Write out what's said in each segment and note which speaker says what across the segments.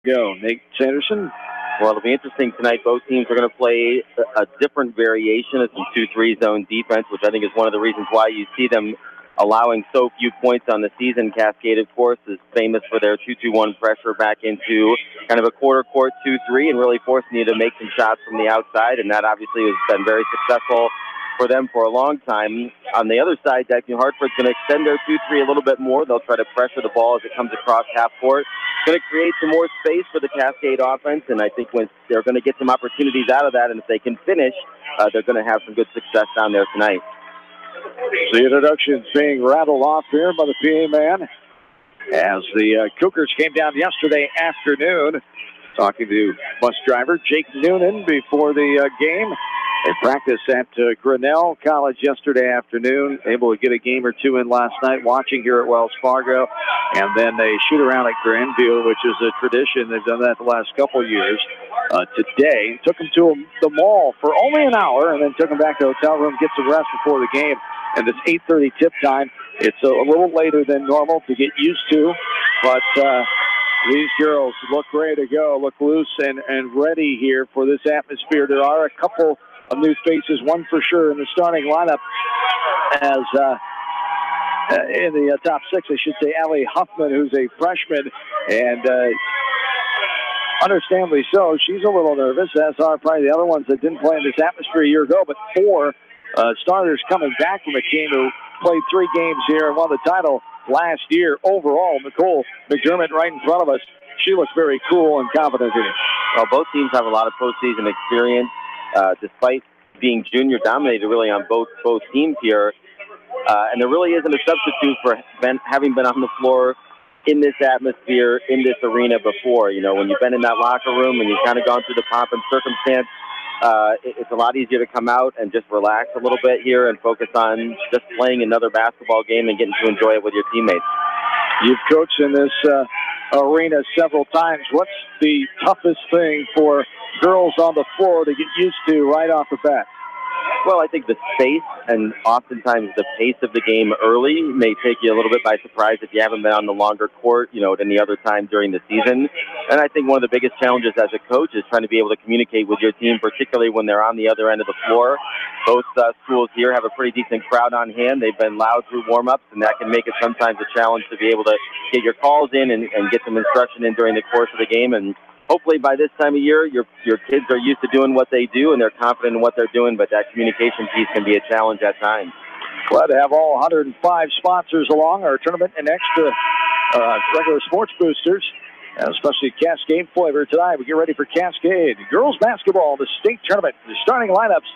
Speaker 1: go. Nate Sanderson.
Speaker 2: Well, it'll be interesting tonight. Both teams are going to play a different variation of some 2-3 zone defense, which I think is one of the reasons why you see them allowing so few points on the season. Cascade, of course, is famous for their 2-2-1 pressure back into kind of a quarter court 2-3 and really forcing you to make some shots from the outside, and that obviously has been very successful for them for a long time. On the other side, Dike-New Hartford's going to extend their 2-3 a little bit more. They'll try to pressure the ball as it comes across half court. Going to create some more space for the Cascade offense, and I think when they're going to get some opportunities out of that, and if they can finish, they're going to have some good success down there tonight.
Speaker 1: The introductions being rattled off here by the PA man as the Cougars came down yesterday afternoon. Talking to bus driver Jake Noonan before the game. They practiced at Grinnell College yesterday afternoon, able to get a game or two in last night, watching here at Wells Fargo. And then they shoot around at Grandview, which is a tradition. They've done that the last couple of years. Today, took them to the mall for only an hour and then took them back to the hotel room, get some rest before the game. And it's 8:30 tip time. It's a little later than normal to get used to, but these girls look ready to go, look loose and ready here for this atmosphere. There are a couple of new faces, one for sure in the starting lineup as in the top six, I should say, Allie Huffman, who's a freshman, and understandably so. She's a little nervous, as are probably the other ones that didn't play in this atmosphere a year ago, but four starters coming back from a team who played 3 games here and won the title last year overall. Nicole McDermott right in front of us. She looks very cool and confident here.
Speaker 2: Well, both teams have a lot of postseason experience, despite being junior dominated really on both teams here. And there really isn't a substitute for having been on the floor in this atmosphere, in this arena before. You know, when you've been in that locker room and you've kind of gone through the pomp and circumstance, it's a lot easier to come out and just relax a little bit here and focus on just playing another basketball game and getting to enjoy it with your teammates.
Speaker 1: You've coached in this arena several times. What's the toughest thing for girls on the floor to get used to right off the bat?
Speaker 2: Well, I think the space and oftentimes the pace of the game early may take you a little bit by surprise if you haven't been on the longer court, you know, at any other time during the season. And I think one of the biggest challenges as a coach is trying to be able to communicate with your team, particularly when they're on the other end of the floor. Both schools here have a pretty decent crowd on hand. They've been loud through warm-ups, and that can make it sometimes a challenge to be able to get your calls in and get some instruction in during the course of the game. And hopefully by this time of year, your kids are used to doing what they do and they're confident in what they're doing, but that communication piece can be a challenge at times.
Speaker 1: Glad to have all 105 sponsors along our tournament and extra regular sports boosters, especially Cascade flavor tonight. We get ready for Cascade. Girls basketball, the state tournament. The starting lineups.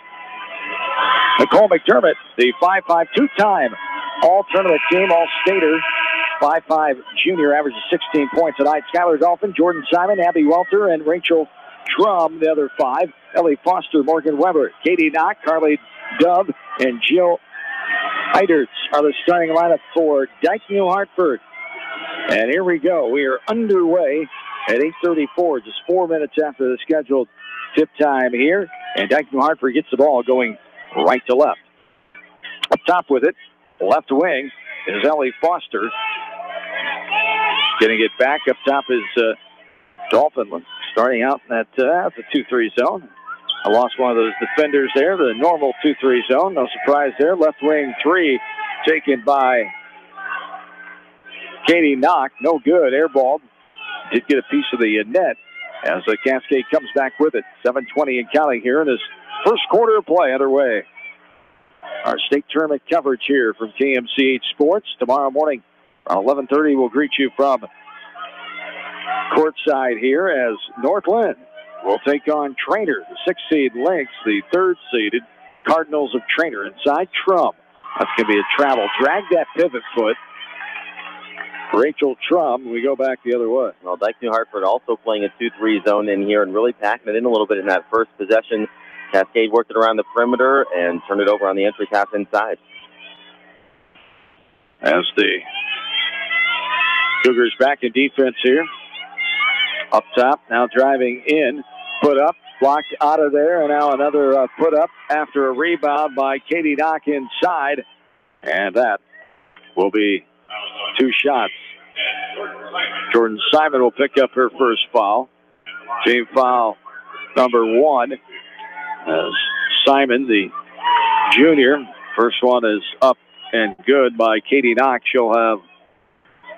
Speaker 1: Nicole McDermott, the 5'5", two-time all-tournament team, all-stater. 5'5" junior, averages 16 points tonight. Skylar Dolphin, Jordan Simon, Abby Welter, and Rachel Trum, the other 5. Ellie Foster, Morgan Weber, Katie Knock, Carly Dove, and Jill Heiderts are the starting lineup for Dike-New Hartford. And here we go. We are underway at 8:34, just 4 minutes after the scheduled tip time here. And Dike-New Hartford gets the ball going right to left. Up top with it, left wing, is Ellie Foster. Getting it back up top is Dolphin, starting out in that the 2-3 zone. I lost one of those defenders there, the normal 2-3 zone. No surprise there. Left wing 3 taken by Katie Knock. No good. Airballed. Did get a piece of the net as the Cascade comes back with it. 7:20 and counting here in this first quarter of play underway. Our state tournament coverage here from KMCH Sports. Tomorrow morning around 11:30 we'll greet you from courtside here as Northland will take on Trainer, the 6th seed Lynx, the 3rd seeded Cardinals of Trainer inside Trum. That's going to be a travel. Drag that pivot foot. Rachel Trum, we go back the other way.
Speaker 2: Well, Dike-New Hartford also playing a 2-3 zone in here and really packing it in a little bit in that first possession. Cascade worked it around the perimeter and turned it over on the entry pass inside.
Speaker 1: As the Cougars back in defense here. Up top, now driving in, put up, blocked out of there, and now another put up after a rebound by Katie Knock inside. And that will be 2 shots Jordan Simon will pick up her first foul. Team foul number 1. As Simon, the junior, first one is up and good by Katie Knox. She'll have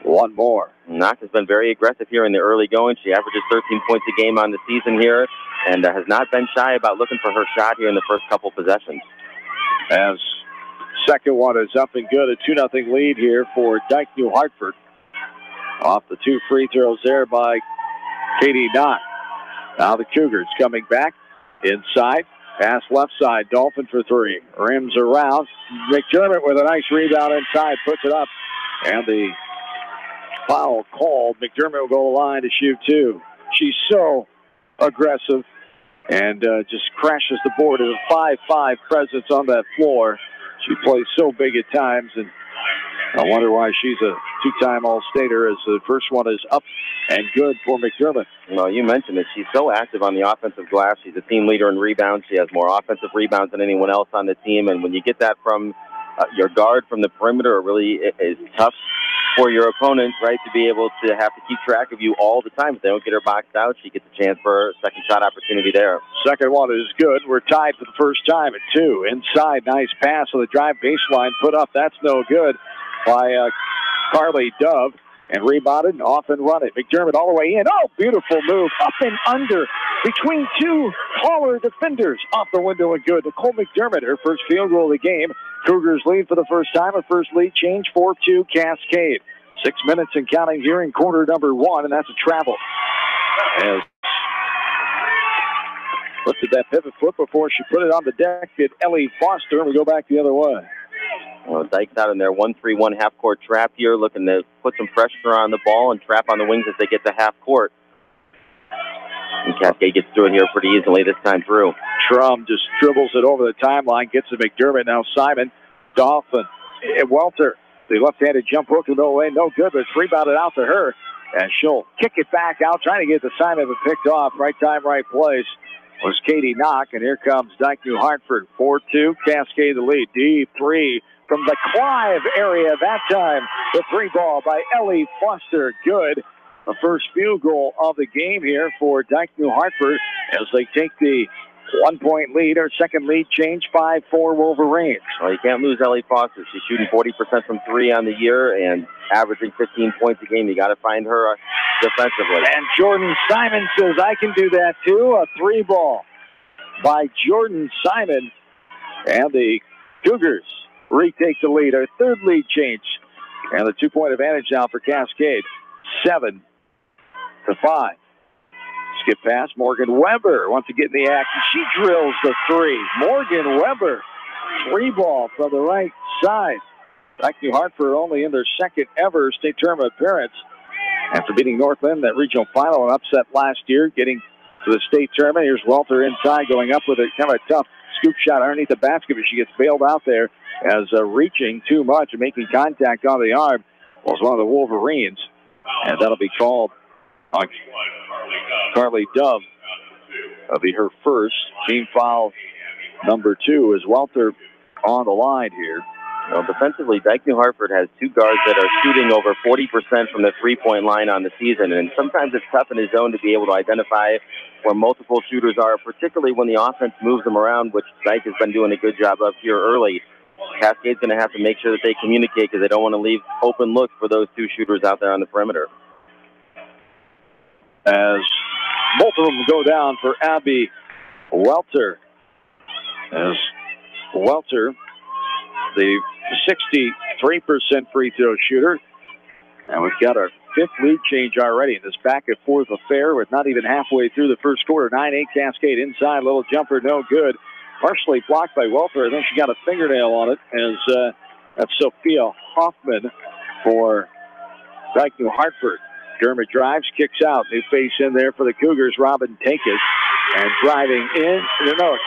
Speaker 1: one more.
Speaker 2: Knox has been very aggressive here in the early going. She averages 13 points a game on the season here and has not been shy about looking for her shot here in the first couple possessions.
Speaker 1: As second one is up and good, a 2-0 lead here for Dike-New Hartford. Off the 2 free throws there by Katie Knox. Now the Cougars coming back inside. Pass left side. Dolphin for 3. Rims around. McDermott with a nice rebound inside. Puts it up. And the foul called. McDermott will go to the line to shoot 2. She's so aggressive and just crashes the board as a 5-5 presence on that floor. She plays so big at times, and I wonder why she's a 2-time All-Stater, as the first one is up and good for McDermott.
Speaker 2: Well, you mentioned it. She's so active on the offensive glass. She's a team leader in rebounds. She has more offensive rebounds than anyone else on the team, and when you get that from your guard from the perimeter, it really is tough for your opponent, right, to be able to have to keep track of you all the time. If they don't get her boxed out, she gets a chance for a second shot opportunity there.
Speaker 1: Second one is good. We're tied for the first time at 2. Inside, nice pass on the drive baseline. Put up, that's no good by Carly Dove. And rebounded and off and run it. McDermott all the way in. Oh, beautiful move. Up and under between 2 taller defenders. Off the window and good. Nicole McDermott, her first field goal of the game. Cougars lead for the first time. Her first lead change 4-2 Cascade. 6 minutes and counting here in quarter number 1, and that's a travel. As lifted that pivot foot before she put it on the deck did Ellie Foster, and we go back the other way.
Speaker 2: Well, Dykes out in their 1-3-1 half-court trap here, looking to put some pressure on the ball and trap on the wings as they get to half-court. And Cascade gets through it here pretty easily this time through.
Speaker 1: Trum just dribbles it over the timeline, gets to McDermott. Now Simon, Dolphin, Welter. The left-handed jump hook in the way, no good, but it's rebounded out to her. And she'll kick it back out, trying to get the Simon, but picked off. Right time, right place was Katie Knock. And here comes Dike-New Hartford. 4-2, Cascade the lead. Deep 3 from the Clive area that time. The 3 ball by Ellie Foster. Good. The first field goal of the game here for Dike-New Hartford as they take the 1-point lead. Our second lead change, 5-4 Wolverines.
Speaker 2: Well, you can't lose Ellie Foster. She's shooting 40% from 3 on the year and averaging 15 points a game. You got to find her defensively.
Speaker 1: And Jordan Simon says, I can do that too. A 3 ball by Jordan Simon. And the Cougars retake the lead. Our third lead change. And the 2-point advantage now for Cascade. 7-5. Skip pass. Morgan Weber wants to get in the action. She drills the 3. Morgan Weber, 3 ball from the right side. Dike-New Hartford only in their second ever state tournament appearance after beating Northland in that regional final and upset last year, getting to the state tournament. Here's Welter inside, going up with a kind of a tough scoop shot underneath the basket, but she gets bailed out there as reaching too much and making contact on the arm was one of the Wolverines, and that'll be called on Carly Dove. That'll be her first. Team foul number 2 is Welter on the line here.
Speaker 2: Well, defensively, Dike-New Hartford has 2 guards that are shooting over 40% from the 3-point line on the season, and sometimes it's tough in his zone to be able to identify where multiple shooters are, particularly when the offense moves them around, which Dike has been doing a good job of here early. Cascade's going to have to make sure that they communicate because they don't want to leave open looks for those 2 shooters out there on the perimeter.
Speaker 1: As both of them go down for Abby Welter. As Welter, the 63% free throw shooter. And we've got our 5th lead change already in this back and forth affair with not even halfway through the first quarter. 9-8 Cascade inside, little jumper, no good. Partially blocked by Welter, and then she got a fingernail on it as that's Sophia Hoffman for Dike-New Hartford. Dermott drives, kicks out. New face in there for the Cougars, Robin Tankis. And driving in,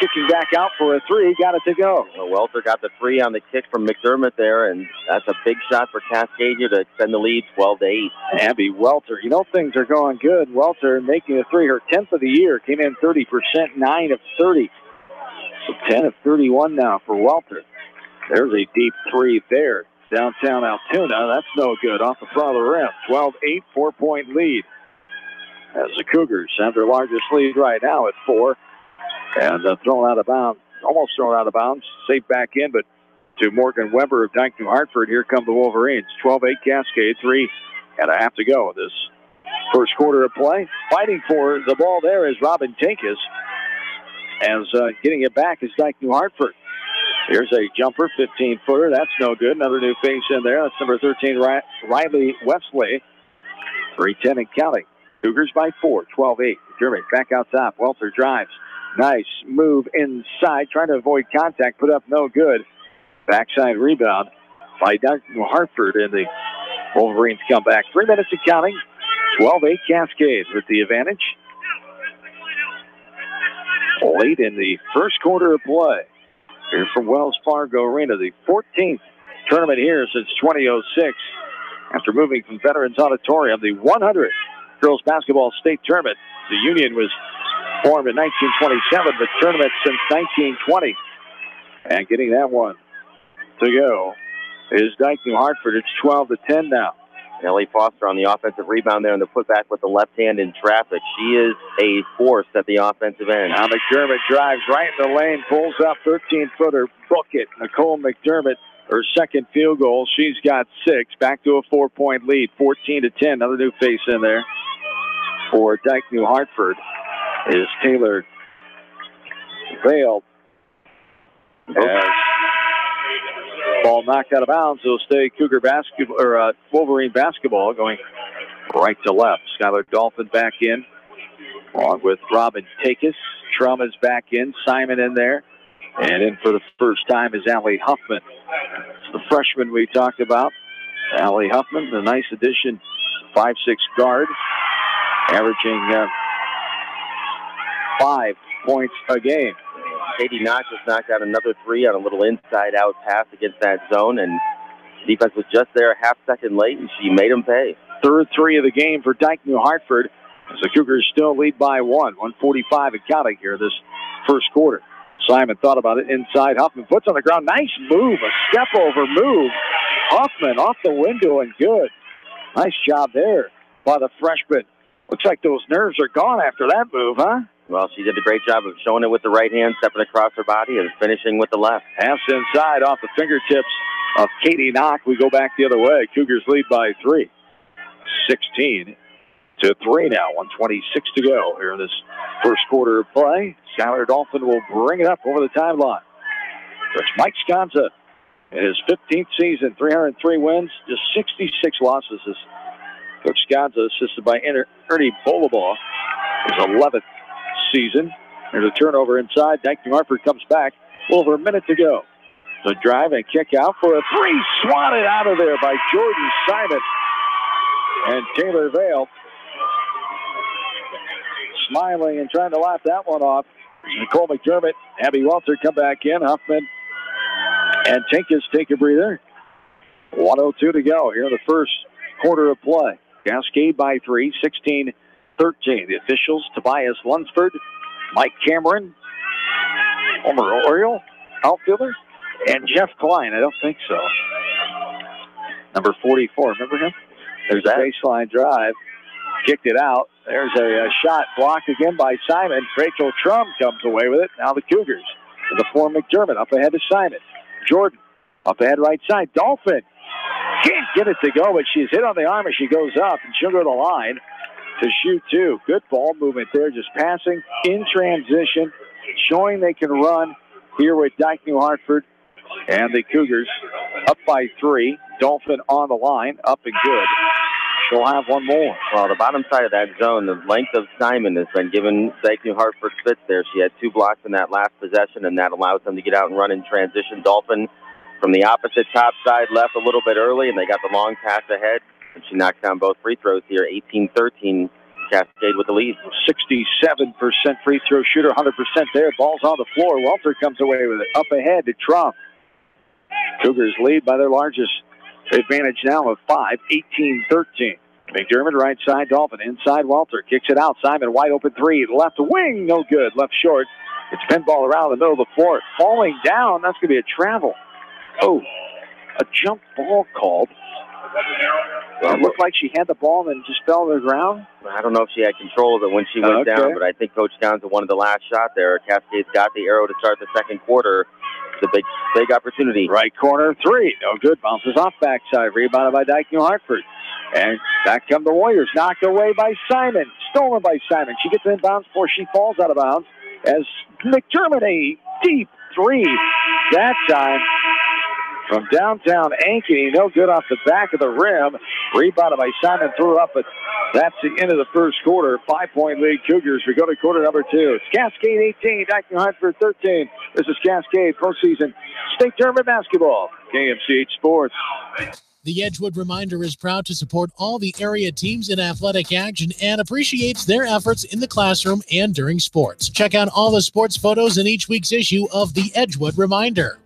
Speaker 1: kicking back out for a 3, got it to go.
Speaker 2: Well, Welter got the 3 on the kick from McDermott there, and that's a big shot for Cascade to extend the lead 12-8.
Speaker 1: Abby Welter, things are going good. Welter making a 3, her 10th of the year, came in 30%, 9 of 30. So 10 of 31 now for Welter. There's a deep 3 there. downtown Altoona. That's no good. Off the front of the rim. 12-8, 4-point lead. As the Cougars have their largest lead right now at 4. And thrown out of bounds. Almost thrown out of bounds. Safe back in, but to Morgan Weber of Dike-New Hartford. Here come the Wolverines. 12-8 Cascade. 3.5 to go. This first quarter of play. Fighting for the ball there is Robin Tinkus. As getting it back is Dike-New Hartford. Here's a jumper, 15-footer. That's no good. Another new face in there. That's number 13, Riley Wesley. 3:10 and counting. Cougars by 4, 12-8. German back out top. Welter drives. Nice move inside. Trying to avoid contact. Put up no good. Backside rebound by Dike-New Hartford. And the Wolverines come back. 3 minutes and counting. 12-8 Cascade with the advantage. Late in the first quarter of play. Here from Wells Fargo Arena, the 14th tournament here since 2006. After moving from Veterans Auditorium, the 100th girls basketball state tournament. The Union was formed in 1927, but tournament since 1920. And getting that one to go is Dike-New Hartford. It's 12-10 now.
Speaker 2: Ellie Foster on the offensive rebound there and the putback with the left hand in traffic. She is a force at the offensive end.
Speaker 1: Now McDermott drives right in the lane, pulls up 13-footer, book it. Nicole McDermott, her second field goal. She's got 6. Back to a 4-point lead, 14-10. Another new face in there for Dike-New Hartford is Taylor Vale. As ball knocked out of bounds. It'll stay Cougar basketball or Wolverine basketball going right to left. Skylar Dolphin back in, along with Robin Takis. Trum is back in. Simon in there, and in for the first time is Allie Huffman. It's the freshman we talked about. Allie Huffman, the nice addition, 5'6" guard, averaging 5 points a game.
Speaker 2: Katie Knox just knocked out another 3 on a little inside-out pass against that zone, and defense was just there a half-second late, and she made them pay.
Speaker 1: Third 3 of the game for Dike-New Hartford, as the Cougars still lead by 1:45 and counting here this first quarter. Simon thought about it inside. Huffman puts on the ground. Nice move, a step-over move. Huffman off the window and good. Nice job there by the freshman. Looks like those nerves are gone after that move, huh?
Speaker 2: Well, she did a great job of showing it with the right hand, stepping across her body, and finishing with the left.
Speaker 1: Pass inside off the fingertips of Katie Knock. We go back the other way. Cougars lead by 3. 16-3 now. 1:26 to go here in this first quarter of play. Skylar Dolphin will bring it up over the timeline. It's Mike Sconza in his 15th season, 303 wins, just 66 losses. This Coach Sconza, assisted by Ernie Bolabaugh, his 11th season. There's a turnover inside. Dike-New Hartford comes back. Over a minute to go. So drive and kick out for a 3. Swatted out of there by Jordan Simon. And Taylor Vale smiling and trying to laugh that one off. Nicole McDermott, Abby Welter come back in. Huffman and Tinkus take a breather. 1:02 to go here in the first quarter of play. Cascade by 3, 16-13. The officials, Tobias Lunsford, Mike Cameron, former Oriole outfielder, and Jeff Klein. I don't think so. Number 44, remember him? There's a baseline drive. Kicked it out. There's a shot blocked again by Simon. Rachel Trum comes away with it. Now the Cougars to the floor. McDermott up ahead to Simon. Jordan up ahead right side. Dolphin can't get it to go, but she's hit on the arm as she goes up, and she'll go to the line to shoot 2. Good ball movement there, just passing in transition, showing they can run here with Dike-New Hartford. And the Cougars up by 3. Dolphin on the line, up and good. She'll have one more.
Speaker 2: Well, the bottom side of that zone, the length of Simon has been giving Dike-New Hartford fits there. She had 2 blocks in that last possession, and that allows them to get out and run in transition. Dolphin from the opposite top side left a little bit early, and they got the long pass ahead. And she knocks down both free throws here, 18-13, Cascade with the lead.
Speaker 1: 67% free throw shooter, 100% there. Ball's on the floor. Welter comes away with it. Up ahead to Trump. Cougars lead by their largest advantage now of 5, 18-13. McDermott right side, Dolphin inside. Welter kicks it out. Simon wide open 3. Left wing, no good. Left short. It's pinball around the middle of the floor. Falling down, that's going to be a travel. Oh, a jump ball called. It looked like she had the ball and just fell to the ground.
Speaker 2: I don't know if she had control of it when she went down, but I think Coach Downs wanted the last shot there. Cascade's got the arrow to start the second quarter. It's a big opportunity.
Speaker 1: Right corner three. No good. Bounces off backside. Rebounded by Dike-New Hartford. And back come the Warriors. Knocked away by Simon. Stolen by Simon. She gets in bounds before she falls out of bounds. As McDermott, a deep three. That time from downtown Ankeny. No good off the back of the rim. Rebounded by Simon. Threw up, but that's the end of the first quarter. 5-point lead Cougars. We go to quarter number 2. It's Cascade 18, Dike-New Hartford 13. This is Cascade postseason state tournament basketball. KMCH Sports.
Speaker 3: The Edgewood Reminder is proud to support all the area teams in athletic action and appreciates their efforts in the classroom and during sports. Check out all the sports photos in each week's issue of the Edgewood Reminder.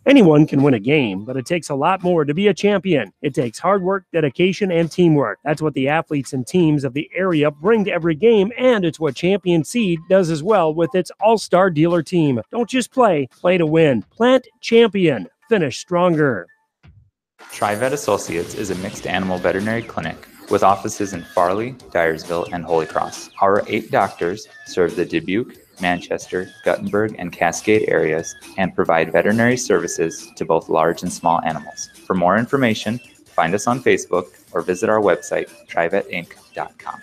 Speaker 4: Anyone can win a game, but it takes a lot more to be a champion. It takes hard work, dedication, and teamwork. That's what the athletes and teams of the area bring to every game, and it's what Champion Seed does as well with its all-star dealer team. Don't just play to win. Plant champion. Finish stronger.
Speaker 5: TriVet Associates is a mixed animal veterinary clinic with offices in Farley, Dyersville, and Holy Cross. Our 8 doctors serve the Dubuque, Manchester, Guttenberg, and Cascade areas and provide veterinary services to both large and small animals. For more information, find us on Facebook or visit our website, trivetinc.com.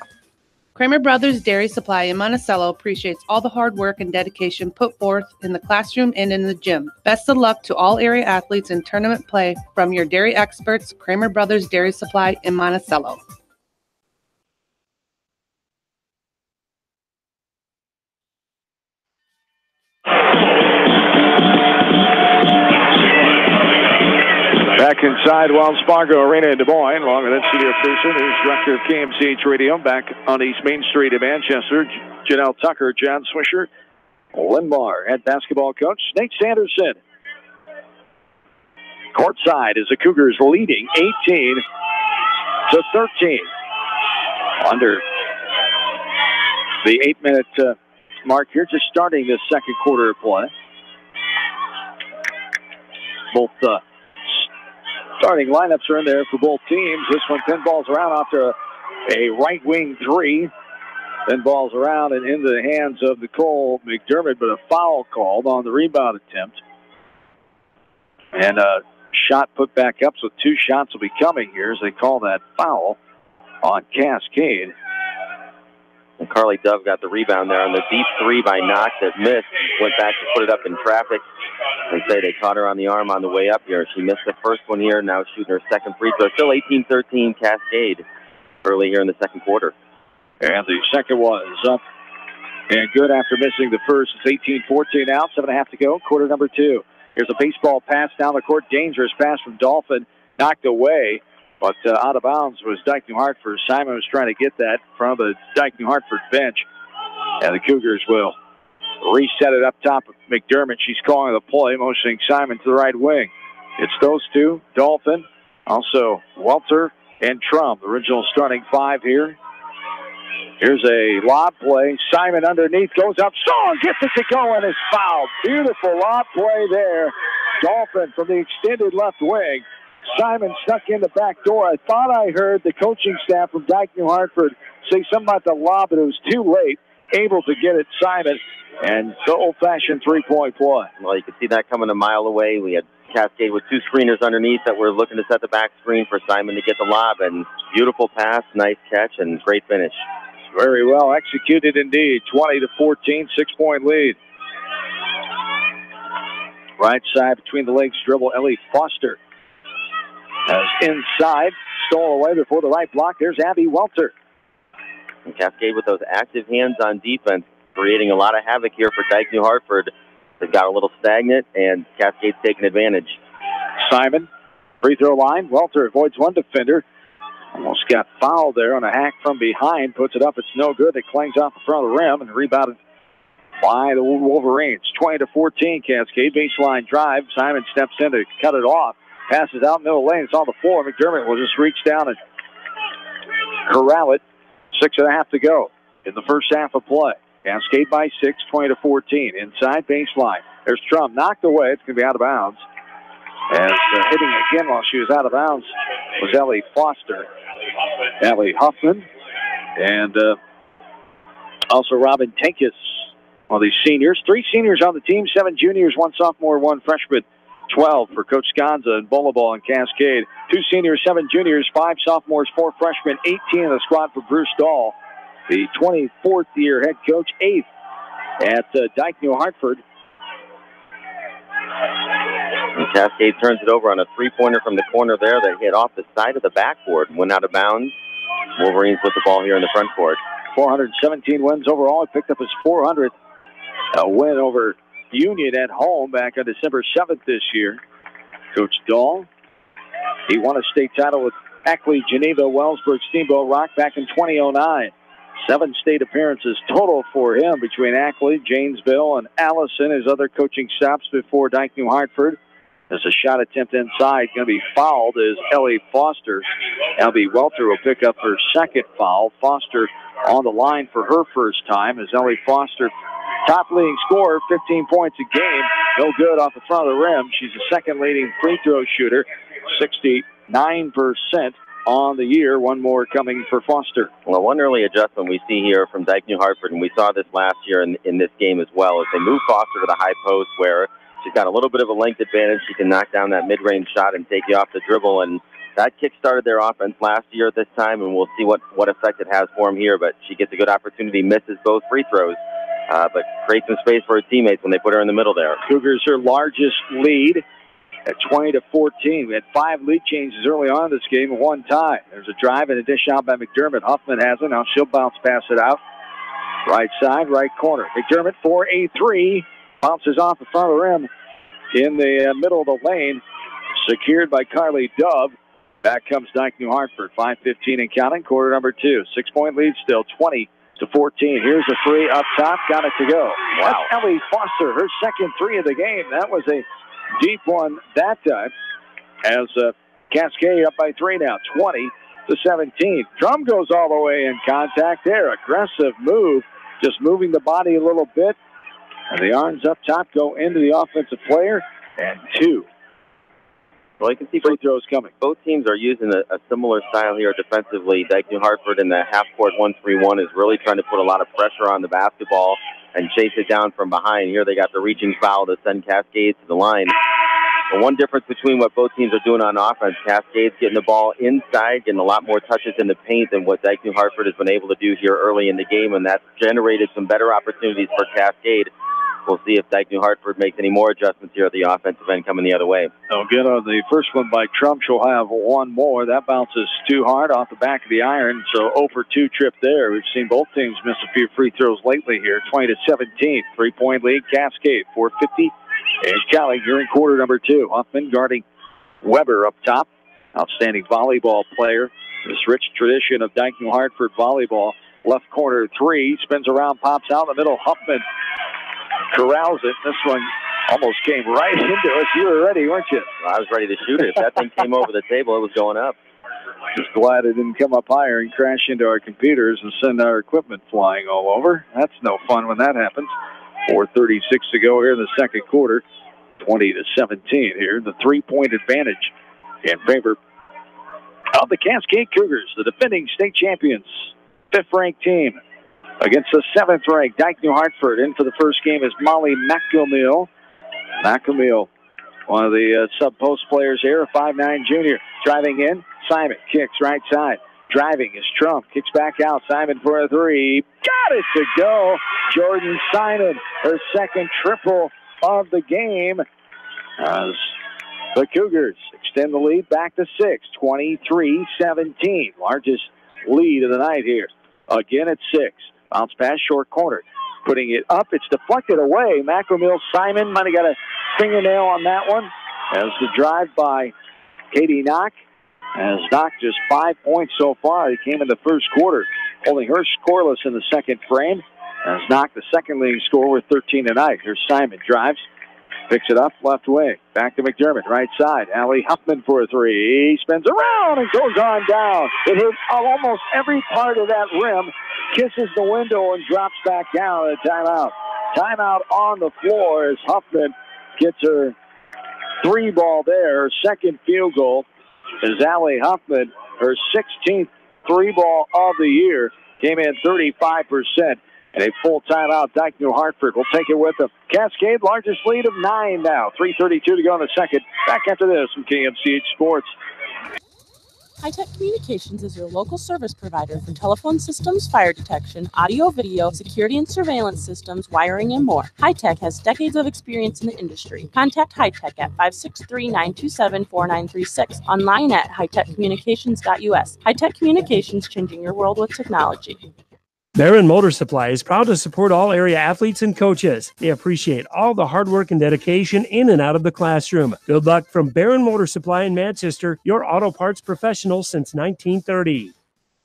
Speaker 6: Kramer Brothers Dairy Supply in Monticello appreciates all the hard work and dedication put forth in the classroom and in the gym. Best of luck to all area athletes in tournament play from your dairy experts, Kramer Brothers Dairy Supply in Monticello.
Speaker 1: Back inside Wells Fargo Arena in Des Moines, along with Studio Pearson, who's director of KMCH Radio, back on East Main Street in Manchester. Janelle Tucker, John Swisher, Lynn Barr, head basketball coach, Nate Sanderson. Courtside is the Cougars leading 18-13. Under the 8-minute mark here, just starting this second quarter of play. Both starting lineups are in there for both teams. This one pinballs around after a right wing three. Pinballs around and into the hands of Nicole McDermott, but a foul called on the rebound attempt. And a shot put back up, so 2 shots will be coming here as they call that foul on Cascade.
Speaker 2: And Carly Dove got the rebound there on the deep three by Knox that missed. Went back to put it up in traffic. They say they caught her on the arm on the way up here. She missed the first one here, now shooting her second free throw. Still 18-13 Cascade early here in the second quarter.
Speaker 1: And the second one is up and good after missing the first. It's 18-14 now, 7.5 to go, quarter number 2. Here's a baseball pass down the court. Dangerous pass from Dolphin, knocked away. But out of bounds was Dike-New Hartford. Simon was trying to get that from the Dike-New Hartford bench. And the Cougars will reset it up top of McDermott. She's calling the play, motioning Simon to the right wing. It's those two, Dolphin, also Welter and Trump, the original starting 5 here. Here's a lob play. Simon underneath, goes up, strong, gets it to go, and is fouled. Beautiful lob play there. Dolphin from the extended left wing. Simon snuck in the back door. I thought I heard the coaching staff from Dike-New Hartford say something about the lob, but it was too late. Able to get it, Simon, and the old-fashioned three-point play.
Speaker 2: Well, you could see that coming a mile away. We had Cascade with 2 screeners underneath that were looking to set the back screen for Simon to get the lob, and beautiful pass, nice catch, and great finish.
Speaker 1: Very well executed indeed. 20-14, 6-point lead. Right side between the legs dribble, Ellie Foster. As inside, stolen away before the right block. There's Abby Welter.
Speaker 2: And Cascade with those active hands on defense, creating a lot of havoc here for Dike-New Hartford. They've got a little stagnant, and Cascade's taking advantage.
Speaker 1: Simon, free throw line. Welter avoids one defender. Almost got fouled there on a hack from behind. Puts it up. It's no good. It clangs off the front of the rim and rebounded by the Wolverines. 20-14 Cascade. Baseline drive. Simon steps in to cut it off. Passes out middle lane. It's on the floor. McDermott will just reach down and corral it. 6.5 to go in the first half of play. Cascade by 6, 20-14. Inside baseline. There's Trump knocked away. It's going to be out of bounds. As hitting again while she was out of bounds was Ellie Foster, Ellie Huffman, and also Robin Tankis. All these seniors. 3 seniors on the team, 7 juniors, 1 sophomore, 1 freshman. 12 for Coach Sconza in Volleyball and Cascade. 2 seniors, 7 juniors, 5 sophomores, 4 freshmen, 18 in the squad for Bruce Dahl, the 24th year head coach, 8th at Dike-New Hartford.
Speaker 2: And Cascade turns it over on a 3-pointer from the corner there that hit off the side of the backboard and went out of bounds. Wolverines with the ball here in the front court.
Speaker 1: 417 wins overall. He picked up his 400th win over Union at home back on December 7th this year. Coach Dahl, he won a state title with Ackley, Geneva, Wellsburg, Steamboat Rock back in 2009. 7 state appearances total for him between Ackley, Janesville, and Allison, his other coaching stops before Dike-New Hartford. There's a shot attempt inside, going to be fouled as Ellie Foster. Ellie Welter will pick up her 2nd foul. Foster on the line for her first time as Ellie Foster, top leading scorer, 15 points a game. No good off the front of the rim. She's the 2nd leading free throw shooter, 69% on the year. 1 more coming for Foster.
Speaker 2: Well, one early adjustment we see here from Dike-New Hartford, and we saw this last year in this game as well, is they move Foster to the high post where she's got a little bit of a length advantage. She can knock down that mid-range shot and take you off the dribble, and that kick-started their offense last year at this time, and we'll see what effect it has for them here. But she gets a good opportunity, misses both free throws, but creates some space for her teammates when they put her in the middle there.
Speaker 1: Cougars, her largest lead at 20-14. We had 5 lead changes early on in this game and 1 tie. There's a drive and a dish out by McDermott. Huffman has it. Now she'll bounce pass it out. Right side, right corner. McDermott for a 3. Bounces off the front of the rim in the middle of the lane. Secured by Carly Dove. Back comes Dike-New Hartford. 5:15 and counting. Quarter number 2. 6-point lead still, 20-14. Here's a 3 up top. Got it to go.
Speaker 2: Wow.
Speaker 1: That's Ellie Foster, her 2nd 3 of the game. That was a deep one that time. As Cascade up by 3 now, 20-17. Drum goes all the way in contact there. Aggressive move, just moving the body a little bit. And the arms up top go into the offensive player. And 2.
Speaker 2: Well, you can see
Speaker 1: free throws coming.
Speaker 2: Both teams are using a similar style here defensively. Dike-New Hartford in the half-court 1-3-1 is really trying to put a lot of pressure on the basketball and chase it down from behind. Here they got the reaching foul to send Cascade to the line. But one difference between what both teams are doing on offense, Cascade's getting the ball inside, getting a lot more touches in the paint than what Dike-New Hartford has been able to do here early in the game, and that's generated some better opportunities for Cascade. We'll see if Dike-New Hartford makes any more adjustments here at the offensive end coming the other way.
Speaker 1: Again, on the first one by Trump, she'll have 1 more. That bounces too hard off the back of the iron, so 0 for 2 trip there. We've seen both teams miss a few free throws lately here. 20-17, 3-point lead, Cascade, 4:50. And Kelly here in quarter number 2. Huffman guarding Weber up top. Outstanding volleyball player. This rich tradition of Dike-New Hartford volleyball. Left corner 3, spins around, pops out in the middle. Huffman corrals it. This one almost came right into us. You were ready, weren't you?
Speaker 2: Well, I was ready to shoot it. If that thing came over the table, it was going up.
Speaker 1: Just glad it didn't come up higher and crash into our computers and send our equipment flying all over. That's no fun when that happens. 4:36 to go here in the second quarter. 20-17 here. The 3-point advantage in favor of the Cascade Cougars, the defending state champions, 5th-ranked team. Against the 7th-ranked Dike-New Hartford. In for the first game is Molly McElmeal. McElmeal, one of the sub-post players here, a 5'9" junior. Driving in, Simon kicks right side. Driving is Trump, kicks back out. Simon for a 3. Got it to go. Jordan Simon, her 2nd triple of the game. As the Cougars extend the lead back to 6, 23-17. Largest lead of the night here. Again at 6. Bounce pass, short corner. Putting it up, it's deflected away. McElmeal, Simon might have got a fingernail on that one. As the drive by Katie Knock. As Knock just 5 points so far. He came in the first quarter, holding her scoreless in the second frame. As Knock, the 2nd leading scorer with 13 tonight. Here's Simon, drives, picks it up, left wing. Back to McDermott, right side. Allie Huffman for a 3. He spins around and goes on down. It hit almost every part of that rim, kisses the window and drops back down. A timeout. Timeout on the floor as Huffman gets her three ball there. Her second field goal is Allie Huffman. Her 16th three ball of the year. Came in 35%. And a full timeout. Dike-New Hartford will take it with them. Cascade, largest lead of 9 now. 3:32 to go in the second. Back after this from KMCH Sports.
Speaker 7: High-Tech Communications is your local service provider for telephone systems, fire detection, audio, video, security and surveillance systems, wiring, and more. High-Tech has decades of experience in the industry. Contact High-Tech at 563-927-4936. Online at hightechcommunications.us. High-Tech Communications, changing your world with technology.
Speaker 4: Barron Motor Supply is proud to support all area athletes and coaches. They appreciate all the hard work and dedication in and out of the classroom. Good luck from Barron Motor Supply in Manchester, your auto parts professional since 1930.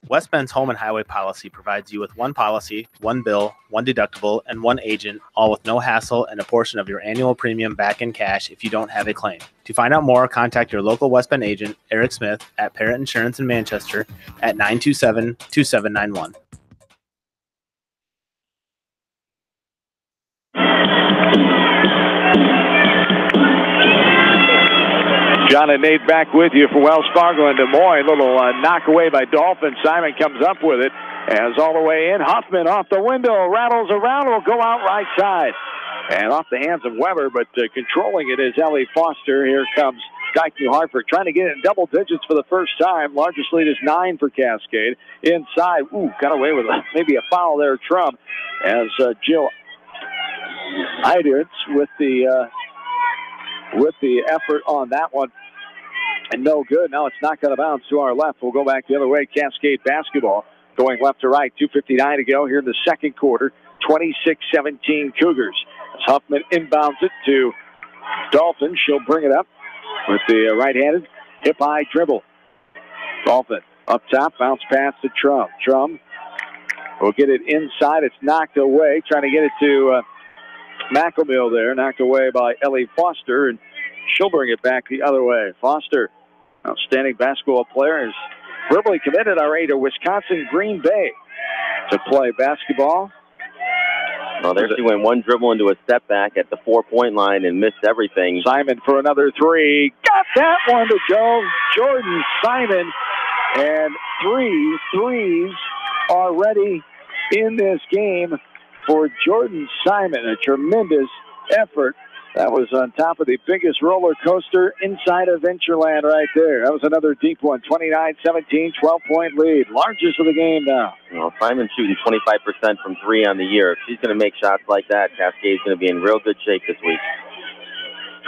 Speaker 8: West Bend's home and highway policy provides you with one policy, one bill, one deductible, and one agent, all with no hassle and a portion of your annual premium back in cash if you don't have a claim. To find out more, contact your local West Bend agent, Eric Smith, at Parrott Insurance in Manchester at 927-2791.
Speaker 1: John and Nate back with you for Wells Fargo and Des Moines. Little knock away by Dolphin. Simon comes up with it as all the way in. Huffman off the window, rattles around, will go out right side. And off the hands of Weber, but controlling it is Ellie Foster. Here comes Dike-New Hartford trying to get in double digits for the first time. Largest lead is 9 for Cascade. Inside, got away with maybe a foul there, Trump, as Jill Eidertz with the effort on that one. And no good. Now it's knocked out of bounds to our left. We'll go back the other way. Cascade basketball going left to right. 2:59 to go here in the second quarter. 26-17 Cougars. As Huffman inbounds it to Dolphin. She'll bring it up with the right-handed hip-high dribble. Dolphin up top. Bounce pass to Trum. Trum will get it inside. It's knocked away. Trying to get it to McElmill there. Knocked away by Ellie Foster. And she'll bring it back the other way. Foster, outstanding basketball player, is verbally committed already to Wisconsin Green Bay to play basketball.
Speaker 2: Well, there she went one dribble into a step back at the 4-point line and missed everything.
Speaker 1: Simon for another three. Got that one to go. Jordan Simon. And 3 threes already in this game for Jordan Simon. A tremendous effort. That was on top of the biggest roller coaster inside of Ventureland right there. That was another deep one. 29-17, 12-point lead. Largest of the game now.
Speaker 2: Well, Simon's shooting 25% from 3 on the year. If she's going to make shots like that, Cascade's going to be in real good shape this week.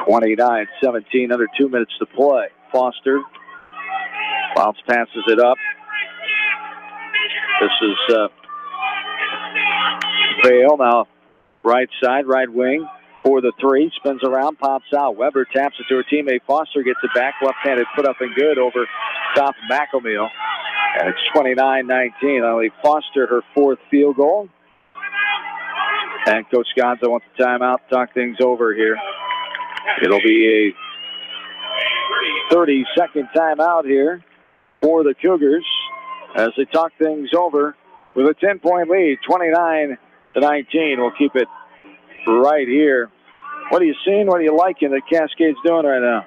Speaker 1: 29-17, under 2 minutes to play. Foster bounce passes it up. This is Vale now. Right side, right wing. For the three, spins around, pops out. Weber taps it to her teammate. Foster gets it back. Left-handed put up and good over top of McElmill. And it's 29-19. Ellie Foster, her 4th field goal. And Coach Gonzo wants a timeout to talk things over here. It'll be a 30-second timeout here for the Cougars as they talk things over with a 10-point lead, 29-19. We'll keep it right here. What are you seeing? What are you liking that Cascade's doing right now?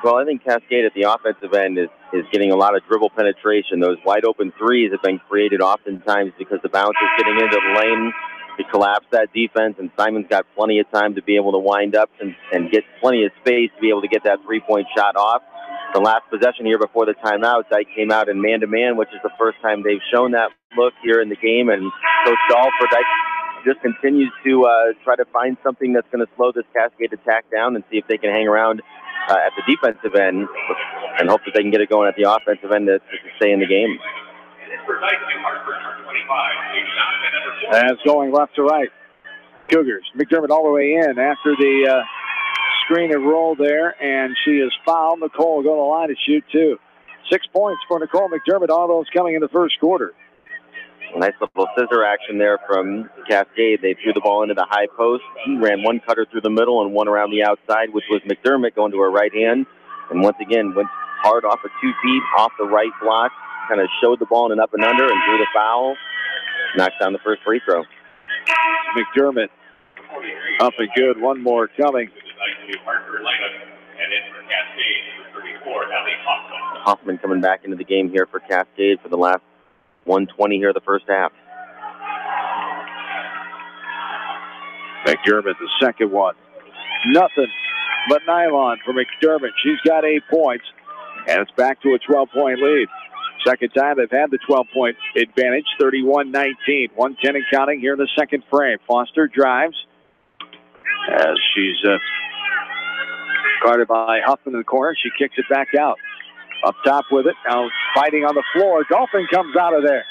Speaker 2: Well, I think Cascade at the offensive end is getting a lot of dribble penetration. Those wide open threes have been created oftentimes because the bounce is getting into the lane to collapse that defense, and Simon's got plenty of time to be able to wind up and get plenty of space to be able to get that 3-point shot off. The last possession here before the timeout, Dike came out in man-to-man, which is the first time they've shown that look here in the game, and Coach Dahl for Dike just continues to try to find something that's going to slow this Cascade attack down and see if they can hang around at the defensive end and hope that they can get it going at the offensive end to stay in the game.
Speaker 1: As going left to right. Cougars. McDermott all the way in after the screen and roll there, and she is fouled. Nicole will go to the line to shoot 2. 6 points for Nicole McDermott, all those coming in the first quarter.
Speaker 2: A nice little scissor action there from Cascade. They threw the ball into the high post. He ran one cutter through the middle and one around the outside, which was McDermott going to her right hand. And once again, went hard off of 2 feet, off the right block, kind of showed the ball in an up and under and drew the foul. Knocks down the first free throw.
Speaker 1: McDermott up and good. One more coming.
Speaker 2: Hoffman coming back into the game here for Cascade for the last 1:20 here of the first half.
Speaker 1: McDermott, the second one. Nothing but nylon for McDermott. She's got 8 points, and it's back to a 12-point lead. Second time they've had the 12-point advantage, 31-19. 1:10 and counting here in the second frame. Foster drives as she's guarded by Huffman in the corner. She kicks it back out. Up top with it. Now fighting on the floor. Dolphin comes out of there.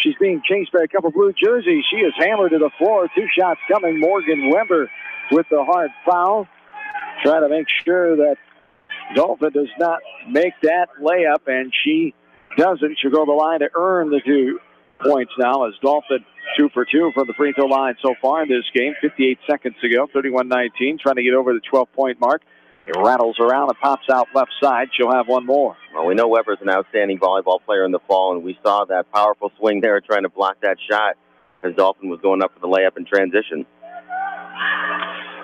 Speaker 1: She's being chased by a couple blue jerseys. She is hammered to the floor. 2 shots coming. Morgan Weber with the hard foul. Trying to make sure that Dolphin does not make that layup, and she doesn't. She'll go to the line to earn the 2 points now as Dolphin 2 for 2 from the free throw line so far in this game. 58 seconds to go. 31-19. Trying to get over the 12-point mark. It rattles around and pops out left side. She'll have one more.
Speaker 2: Well, we know Weber's an outstanding volleyball player in the fall, and we saw that powerful swing there trying to block that shot as Dolphin was going up for the layup in transition.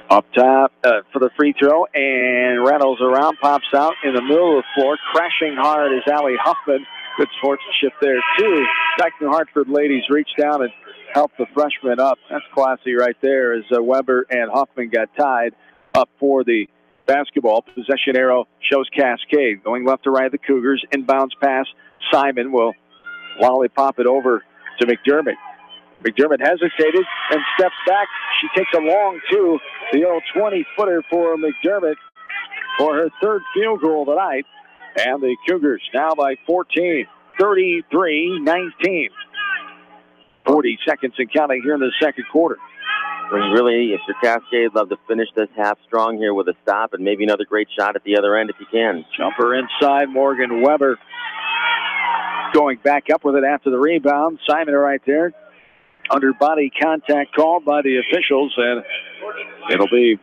Speaker 1: Up top for the free throw, and rattles around, pops out in the middle of the floor. Crashing hard is Allie Huffman. Good sportsmanship there, too. Dike-New Hartford ladies reached down and helped the freshman up. That's classy right there as Weber and Huffman got tied up for the basketball. Possession arrow shows Cascade. Going left to right of the Cougars. Inbounds pass. Simon will lollipop it over to McDermott. McDermott hesitated and steps back. She takes a long 2. The old 20-footer for McDermott for her 3rd field goal tonight. And the Cougars now by 14. 33-19. 40 seconds and counting here in the second quarter.
Speaker 2: Really, if you're Cascade, love to finish this half strong here with a stop and maybe another great shot at the other end if you can.
Speaker 1: Jumper inside, Morgan Weber going back up with it after the rebound. Simon right there. Under body contact called by the officials, and it'll be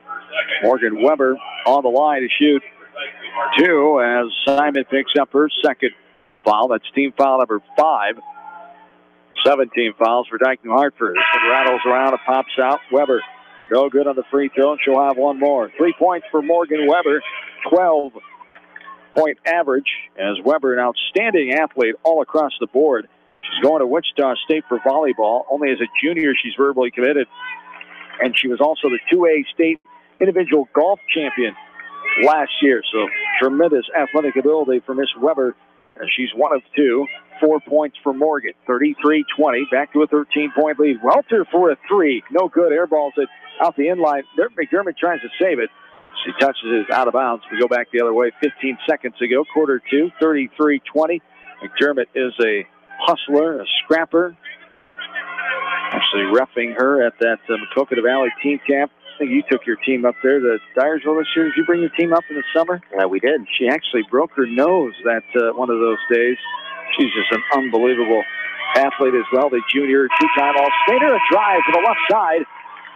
Speaker 1: Morgan Weber on the line to shoot 2 as Simon picks up her second foul. That's team foul number 5. 17 fouls for Dike-New Hartford. This one rattles around and pops out. Weber, no good on the free throw. She'll have one more. 3 points for Morgan Weber. 12-point average as Weber, an outstanding athlete all across the board. She's going to Wichita State for volleyball. Only as a junior she's verbally committed. And she was also the 2A state individual golf champion last year. So tremendous athletic ability for Miss Weber. She's one of 2. 4 points for Morgan. 33-20. Back to a 13-point lead. Welter for a 3. No good. Airballs it out the inline. McDermott tries to save it. She touches it out of bounds. We go back the other way 15 seconds ago. Quarter 2. 33-20. McDermott is a hustler, a scrapper. Actually reffing her at that Maquoketa Valley team camp. I think you took your team up there to Dyersville this year. Did you bring your team up in the summer?
Speaker 2: Yeah, we did.
Speaker 1: She actually broke her nose that one of those days. She's just an unbelievable athlete as well. The junior, 2-time All-Stater. A drive to the left side.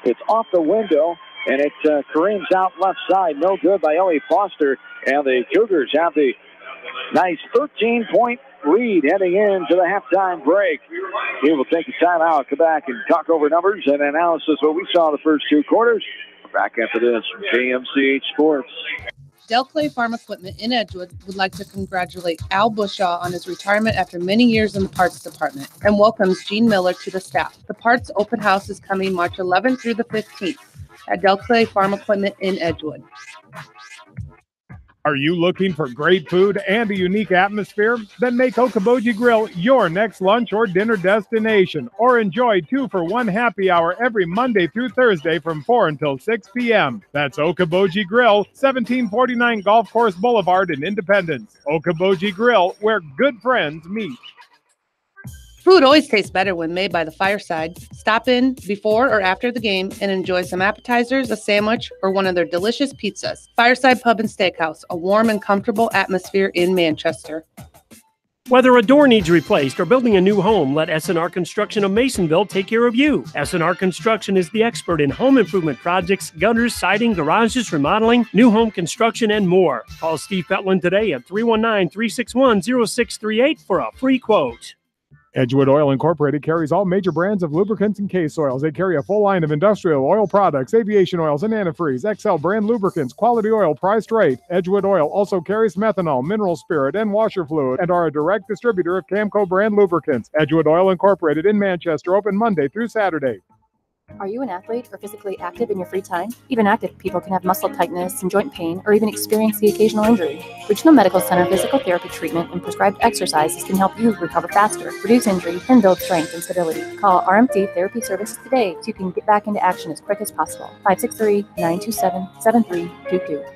Speaker 1: It's off the window, and it careens out left side. No good by Ellie Foster. And the Cougars have the nice 13-point lead heading into the halftime break. We will take a timeout, come back and talk over numbers and analysis of what we saw in the first 2 quarters. We're back after this from KMCH Sports.
Speaker 6: Del Clay Farm Equipment in Edgewood would like to congratulate Al Bushaw on his retirement after many years in the parts department and welcomes Gene Miller to the staff. The parts open house is coming March 11th through the 15th at Del Clay Farm Equipment in Edgewood.
Speaker 9: Are you looking for great food and a unique atmosphere? Then make Okoboji Grill your next lunch or dinner destination, or enjoy 2-for-1 happy hour every Monday through Thursday from 4 until 6 p.m. That's Okoboji Grill, 1749 Golf Course Boulevard in Independence. Okoboji Grill, where good friends meet.
Speaker 6: Food always tastes better when made by the fireside. Stop in before or after the game and enjoy some appetizers, a sandwich, or one of their delicious pizzas. Fireside Pub and Steakhouse, a warm and comfortable atmosphere in Manchester.
Speaker 4: Whether a door needs replaced or building a new home, let S&R Construction of Masonville take care of you. S&R Construction is the expert in home improvement projects, gutters, siding, garages, remodeling, new home construction, and more. Call Steve Fetland today at 319-361-0638 for a free quote.
Speaker 9: Edgewood Oil Incorporated carries all major brands of lubricants and case oils. They carry a full line of industrial oil products, aviation oils, and antifreeze, XL brand lubricants, quality oil priced right. Edgewood Oil also carries methanol, mineral spirit, and washer fluid, and are a direct distributor of Camco brand lubricants. Edgewood Oil Incorporated in Manchester, open Monday through Saturday.
Speaker 10: Are you an athlete or physically active in your free time? Even active people can have muscle tightness and joint pain or even experience the occasional injury. Regional Medical Center physical therapy treatment and prescribed exercises can help you recover faster, reduce injury, and build strength and stability. Call RMT Therapy Services today so you can get back into action as quick as possible. 563-927-7322.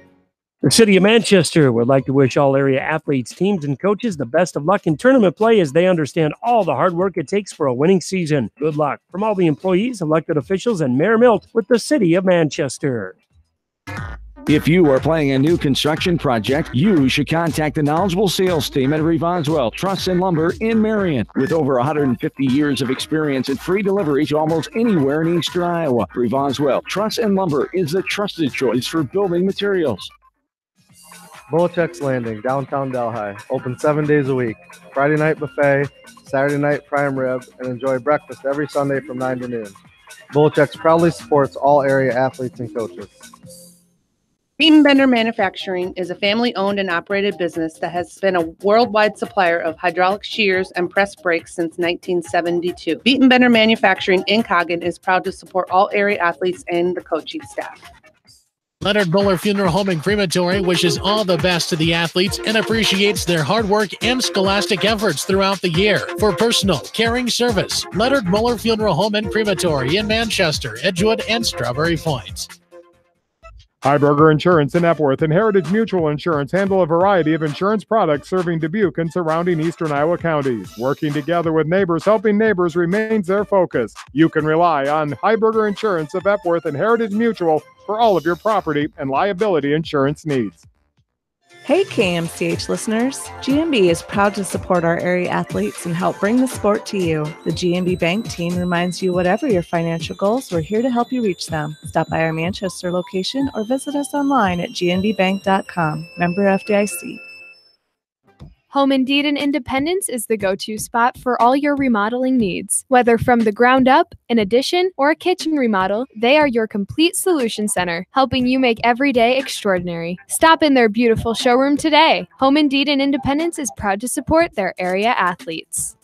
Speaker 4: The City of Manchester would like to wish all area athletes, teams, and coaches the best of luck in tournament play as they understand all the hard work it takes for a winning season. Good luck from all the employees, elected officials, and Mayor Milt with the City of Manchester.
Speaker 11: If you are planning a new construction project, you should contact the knowledgeable sales team at Revonswell Truss and Lumber in Marion. With over 150 years of experience and free delivery to almost anywhere in eastern Iowa, Revonswell Truss and Lumber is the trusted choice for building materials.
Speaker 12: Bolichek's Landing, downtown Delhi, open 7 days a week. Friday night buffet, Saturday night prime rib, and enjoy breakfast every Sunday from 9 to noon. Bolichek's proudly supports all area athletes and coaches.
Speaker 6: Beaton Bender Manufacturing is a family-owned and operated business that has been a worldwide supplier of hydraulic shears and press brakes since 1972. Beaton Bender Manufacturing in Coggan is proud to support all area athletes and the coaching staff.
Speaker 3: Leonard Muller Funeral Home and Crematory wishes all the best to the athletes and appreciates their hard work and scholastic efforts throughout the year. For personal, caring service, Leonard Muller Funeral Home and Crematory in Manchester, Edgewood, and Strawberry Point.
Speaker 9: Heiberger Insurance in Epworth and Heritage Mutual Insurance handle a variety of insurance products serving Dubuque and surrounding eastern Iowa counties. Working together with neighbors, helping neighbors remains their focus. You can rely on Heiberger Insurance of Epworth and Heritage Mutual for all of your property and liability insurance needs.
Speaker 13: Hey KMCH listeners, GMB is proud to support our area athletes and help bring the sport to you. The GMB Bank team reminds you whatever your financial goals, we're here to help you reach them. Stop by our Manchester location or visit us online at gnbbank.com. Member FDIC.
Speaker 14: Home Indeed and Independence is the go-to spot for all your remodeling needs. Whether from the ground up, an addition, or a kitchen remodel, they are your complete solution center, helping you make every day extraordinary. Stop in their beautiful showroom today. Home Indeed and Independence is proud to support their area athletes.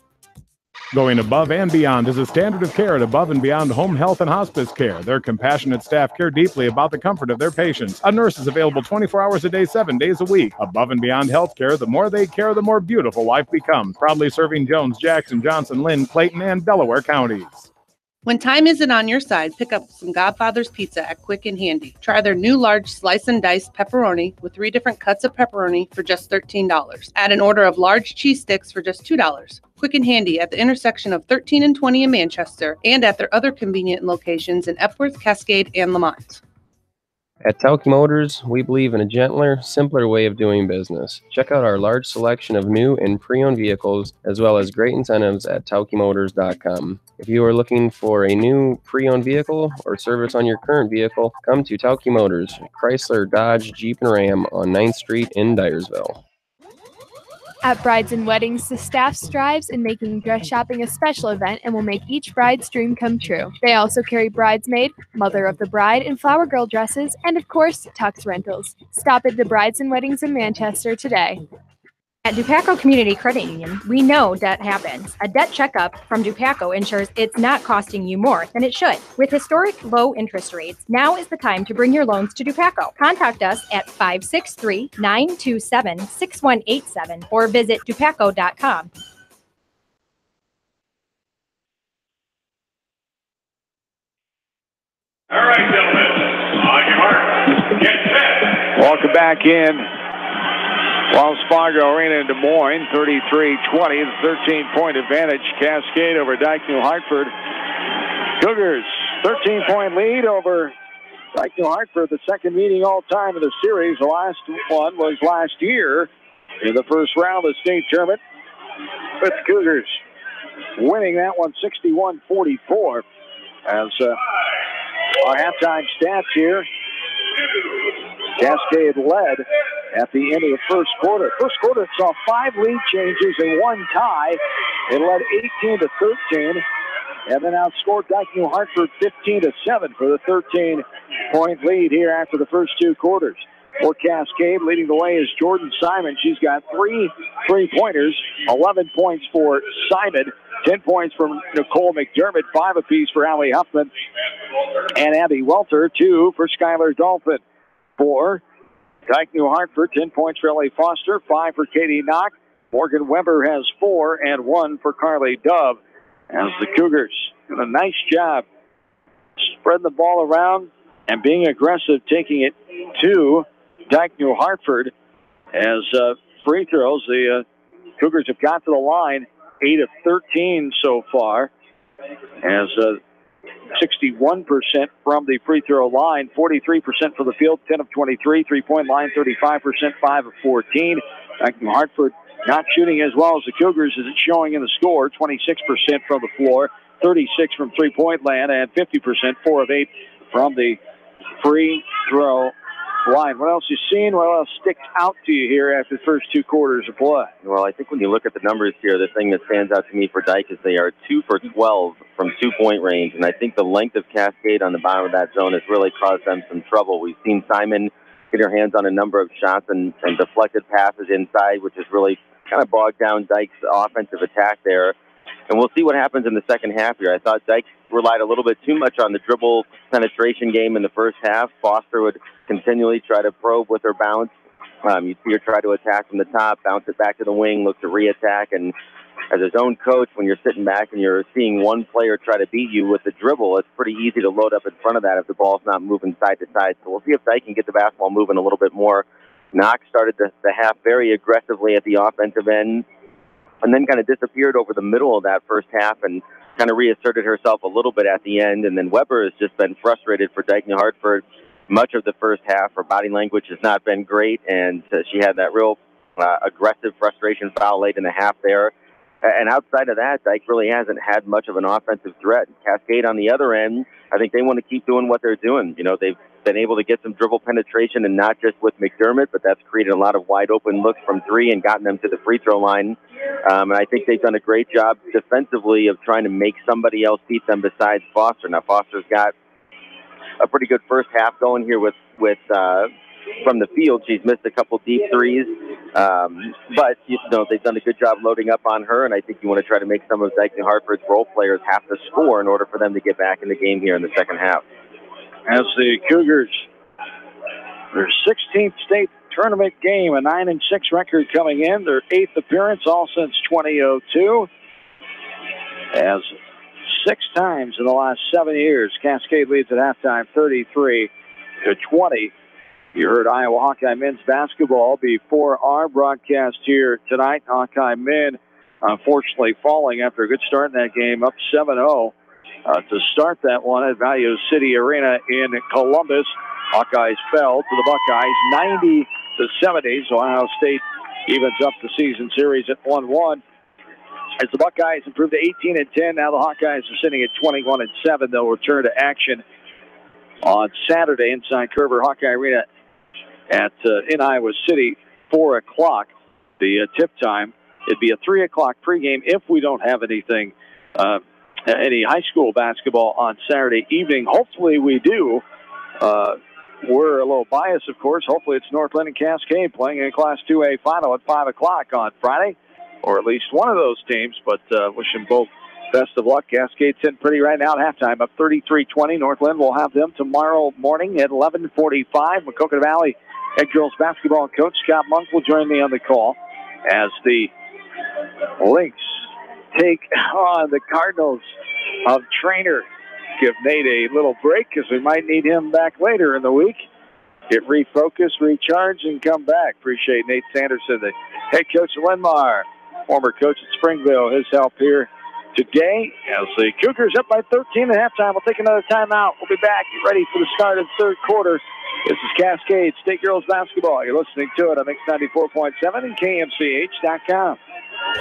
Speaker 9: Going above and beyond is a standard of care at Above and Beyond Home Health and Hospice Care. Their compassionate staff care deeply about the comfort of their patients. A nurse is available 24 hours a day, 7 days a week. Above and Beyond Healthcare, the more they care, the more beautiful life becomes. Proudly serving Jones, Jackson, Johnson, Lynn, Clayton, and Delaware counties.
Speaker 6: When time isn't on your side, pick up some Godfather's Pizza at Quick and Handy. Try their new large slice and diced pepperoni with 3 different cuts of pepperoni for just $13. Add an order of large cheese sticks for just $2. Quick and Handy at the intersection of 13 and 20 in Manchester and at their other convenient locations in Epworth, Cascade, and Lamont.
Speaker 15: At Tauke Motors, we believe in a gentler, simpler way of doing business. Check out our large selection of new and pre-owned vehicles, as well as great incentives at taukemotors.com. If you are looking for a new pre-owned vehicle or service on your current vehicle, come to Tauke Motors, Chrysler, Dodge, Jeep, and Ram on 9th Street in Dyersville.
Speaker 14: At Brides and Weddings, the staff strives in making dress shopping a special event and will make each bride's dream come true. They also carry bridesmaid, mother of the bride, and flower girl dresses, and of course, tux rentals. Stop at the Brides and Weddings in Manchester today.
Speaker 16: At Dupaco Community Credit Union, we know debt happens. A debt checkup from Dupaco ensures it's not costing you more than it should. With historic low interest rates, now is the time to bring your loans to Dupaco. Contact us at 563-927-6187 or visit dupaco.com.
Speaker 1: All right, gentlemen, on your mark, get set. Welcome back in. Wells Fargo Arena in Des Moines, 33-20, the 13-point advantage. Cascade over Dike-New Hartford. Cougars, 13-point lead over Dike-New Hartford, the second meeting all-time in the series. The last one was last year in the first round of the state tournament, with the Cougars winning that one 61-44. As our halftime stats here, Cascade led at the end of the first quarter. First quarter saw 5 lead changes and 1 tie. It led 18-13, and then outscored Dike-New Hartford 15-7 for the 13-point lead here after the first two quarters. For Cascade, leading the way is Jordan Simon. She's got 3 3-pointers, 11 points for Simon, 10 points from Nicole McDermott, 5 apiece for Allie Huffman and Abby Welter, 2 for Skylar Dolphin. For Dike-New Hartford, 10 points for Ellie Foster, 5 for Katie Knock. Morgan Weber has 4 and 1 for Carly Dove. As the Cougars do a nice job spreading the ball around and being aggressive, taking it to Dike-New Hartford. As free throws, the Cougars have got to the line 8 of 13 so far. As 61% from the free throw line, 43% from the field, 10 of 23, 3-point line, 35%, 5 of 14. Dike-New Hartford not shooting as well as the Cougars as it's showing in the score, 26% from the floor, 36 from three-point land, and 50%, 4 of 8 from the free throw line. What else you seen? What else sticks out to you here after the first two quarters of play?
Speaker 2: Well, I think when you look at the numbers here, the thing that stands out to me for Dike is they are 2 for 12 from 2-point range, and I think the length of Cascade on the bottom of that zone has really caused them some trouble. We've seen Simon get her hands on a number of shots and deflected passes inside, which has really kind of bogged down Dike's offensive attack there. And we'll see what happens in the second half here. I thought Dike relied a little bit too much on the dribble penetration game in the first half. Foster would continually try to probe with her bounce. You'd see her try to attack from the top, bounce it back to the wing, look to re-attack. And as a zone coach, when you're sitting back and you're seeing one player try to beat you with the dribble, it's pretty easy to load up in front of that if the ball's not moving side to side. So we'll see if Dike can get the basketball moving a little bit more. Knox started the half very aggressively at the offensive end and then kind of disappeared over the middle of that first half and kind of reasserted herself a little bit at the end. And then Weber has just been frustrated for Dike-New Hartford much of the first half. Her body language has not been great, and she had that real aggressive frustration foul late in the half there. And outside of that, Dike really hasn't had much of an offensive threat. Cascade on the other end, I think they want to keep doing what they're doing. You know, they've been able to get some dribble penetration, and not just with McDermott, but that's created a lot of wide open looks from three and gotten them to the free throw line. And I think they've done a great job defensively of trying to make somebody else beat them besides Foster. Now, Foster's got a pretty good first half going here with from the field. She's missed a couple deep threes, but you know, they've done a good job loading up on her, and I think you want to try to make some of Dike-New Hartford's role players have to score in order for them to get back in the game here in the second half.
Speaker 1: As the Cougars, their 16th state tournament game, a 9-6 record coming in, their 8th appearance all since 2002. As 6 times in the last 7 years, Cascade leads at halftime 33-20. You heard Iowa Hawkeye men's basketball before our broadcast here tonight. Hawkeye men unfortunately falling after a good start in that game, up 7-0 to start that one at Value City Arena in Columbus. Hawkeyes fell to the Buckeyes 90-70. So Ohio State evens up the season series at 1-1. As the Buckeyes improved to 18-10, now the Hawkeyes are sitting at 21-7. They'll return to action on Saturday inside Kerber Hawkeye Arena at in Iowa City, 4 o'clock. The tip time. It'd be a 3 o'clock pregame if we don't have anything, any high school basketball on Saturday evening. Hopefully we do. We're a little biased, of course. Hopefully it's Northland and Cascade playing in Class 2A final at 5 o'clock on Friday, or at least one of those teams, but wish them both best of luck. Cascade's sitting pretty right now at halftime, up 33-20. Northland will have them tomorrow morning at 11:45. Maquoketa Valley head girls basketball coach Scott Monk will join me on the call as the Lynx take on the Cardinals of Trainer. Give Nate a little break because we might need him back later in the week. Get refocused, recharge, and come back. Appreciate Nate Sanderson, the head coach of Linmar, former coach at Springville, his help here today as the Cougars up by 13 at halftime. We'll take another timeout. We'll be back. Get ready for the start of the third quarter. This is Cascade State Girls Basketball. You're listening to it on X94.7 and KMCH.com.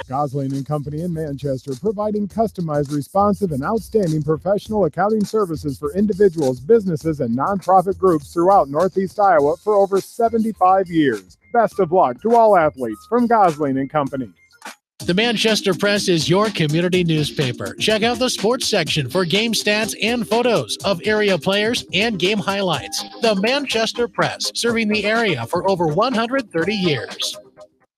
Speaker 9: Gosling & Company in Manchester, providing customized, responsive, and outstanding professional accounting services for individuals, businesses, and nonprofit groups throughout Northeast Iowa for over 75 years. Best of luck to all athletes from Gosling & Company.
Speaker 3: The Manchester Press is your community newspaper. Check out the sports section for game stats and photos of area players and game highlights. The Manchester Press, serving the area for over 130 years.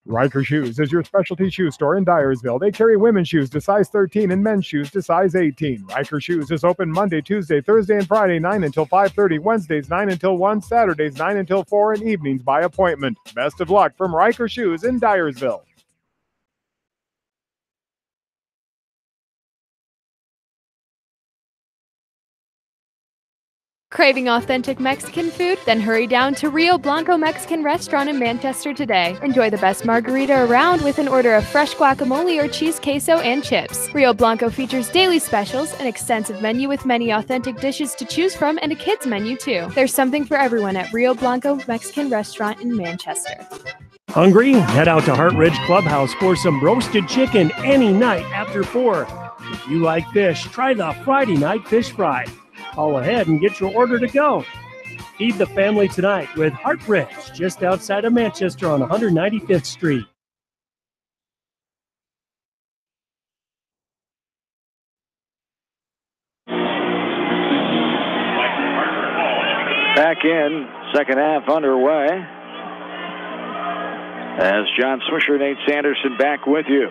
Speaker 9: Riker Shoes is your specialty shoe store in Dyersville. They carry women's shoes to size 13 and men's shoes to size 18. Riker Shoes is open Monday, Tuesday, Thursday, and Friday, 9 until 5:30, Wednesdays, 9 until 1, Saturdays, 9 until 4, and evenings by appointment. Best of luck from Riker Shoes in Dyersville.
Speaker 14: Craving authentic Mexican food? Then hurry down to Rio Blanco Mexican Restaurant in Manchester today. Enjoy the best margarita around with an order of fresh guacamole or cheese queso and chips. Rio Blanco features daily specials, an extensive menu with many authentic dishes to choose from, and a kids menu too. There's something for everyone at Rio Blanco Mexican Restaurant in Manchester.
Speaker 4: Hungry? Head out to Hartridge Clubhouse for some roasted chicken any night after 4. If you like fish, try the Friday night fish fry. Call ahead and get your order to go. Feed the family tonight with Hartridge, just outside of Manchester on 195th Street.
Speaker 1: Back in, second half underway. As John Swisher and Nate Sanderson back with you.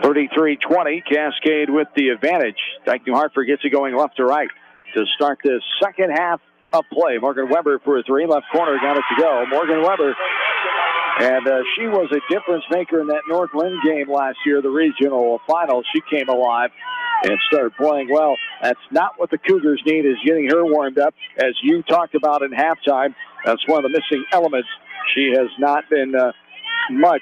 Speaker 1: 33-20, Cascade with the advantage. Dike-New Hartford gets it going left to right to start this second half of play. Morgan Weber for a three, left corner, got it to go. Morgan Weber, and she was a difference maker in that Northland game last year, the regional final. She came alive and started playing well. That's not what the Cougars need, is getting her warmed up. As you talked about in halftime, that's one of the missing elements. She has not been much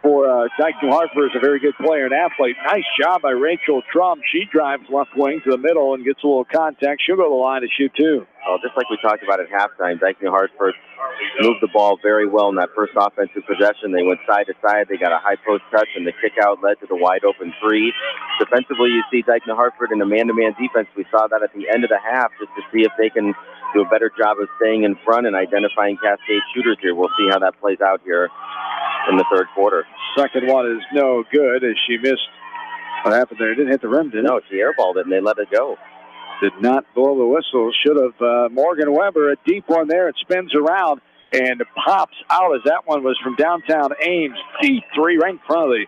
Speaker 1: for Dike-New Hartford. Is a very good player and athlete. Nice job by Rachel Trump. She drives left wing to the middle and gets a little contact. She'll go to the line to shoot too.
Speaker 2: Well, just like we talked about at halftime, Dike-New Hartford moved the ball very well in that first offensive possession. They went side to side. They got a high post touch, and the kick out led to the wide open three. Defensively, you see Dike-New Hartford in a man-to-man defense. We saw that at the end of the half just to see if they can do a better job of staying in front and identifying Cascade shooters here. We'll see how that plays out here in the third quarter.
Speaker 1: Second one is no good as she missed. What happened there? It didn't hit the rim, did it?
Speaker 2: No, she airballed it and they let it go.
Speaker 1: Did not blow the whistle. Should have. Morgan Weber, a deep one there. It spins around and pops out as that one was from downtown Ames. Deep three right in front of the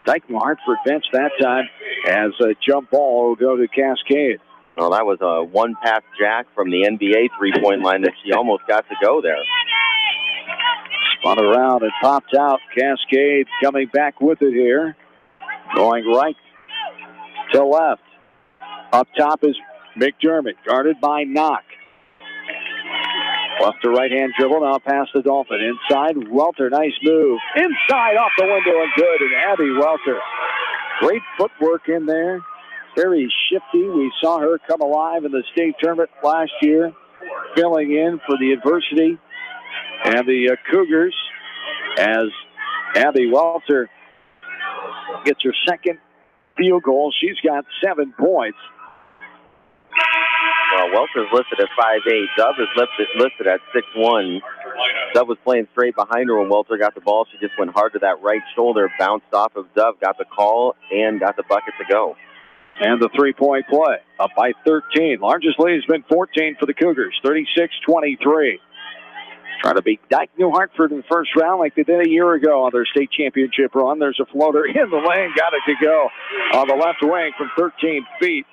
Speaker 1: Dike-New Hartford bench that time as a jump ball will go to Cascade.
Speaker 2: Well, that was a one-pass jack from the NBA three-point line that she almost got to go there.
Speaker 1: Spun around and popped out. Cascade coming back with it here. Going right to left. Up top is McDermott, guarded by Knock. Left to right-hand dribble, now past the Dolphin. Inside, Welter, nice move. Inside, off the window, and good. And Abby Welter. Great footwork in there. Very shifty. We saw her come alive in the state tournament last year, filling in for the adversity and the Cougars as Abby Welter gets her second field goal. She's got 7 points.
Speaker 2: Well, Welter's listed at 5'8". Dove is listed at 6'1". Dove was playing straight behind her when Welter got the ball. She just went hard to that right shoulder, bounced off of Dove, got the call, and got the bucket to go.
Speaker 1: And the three-point play, up by 13. Largest lead has been 14 for the Cougars, 36-23. Trying to beat Dike-New Hartford in the first round like they did a year ago on their state championship run. There's a floater in the lane, got it to go on the left wing from 13 feet.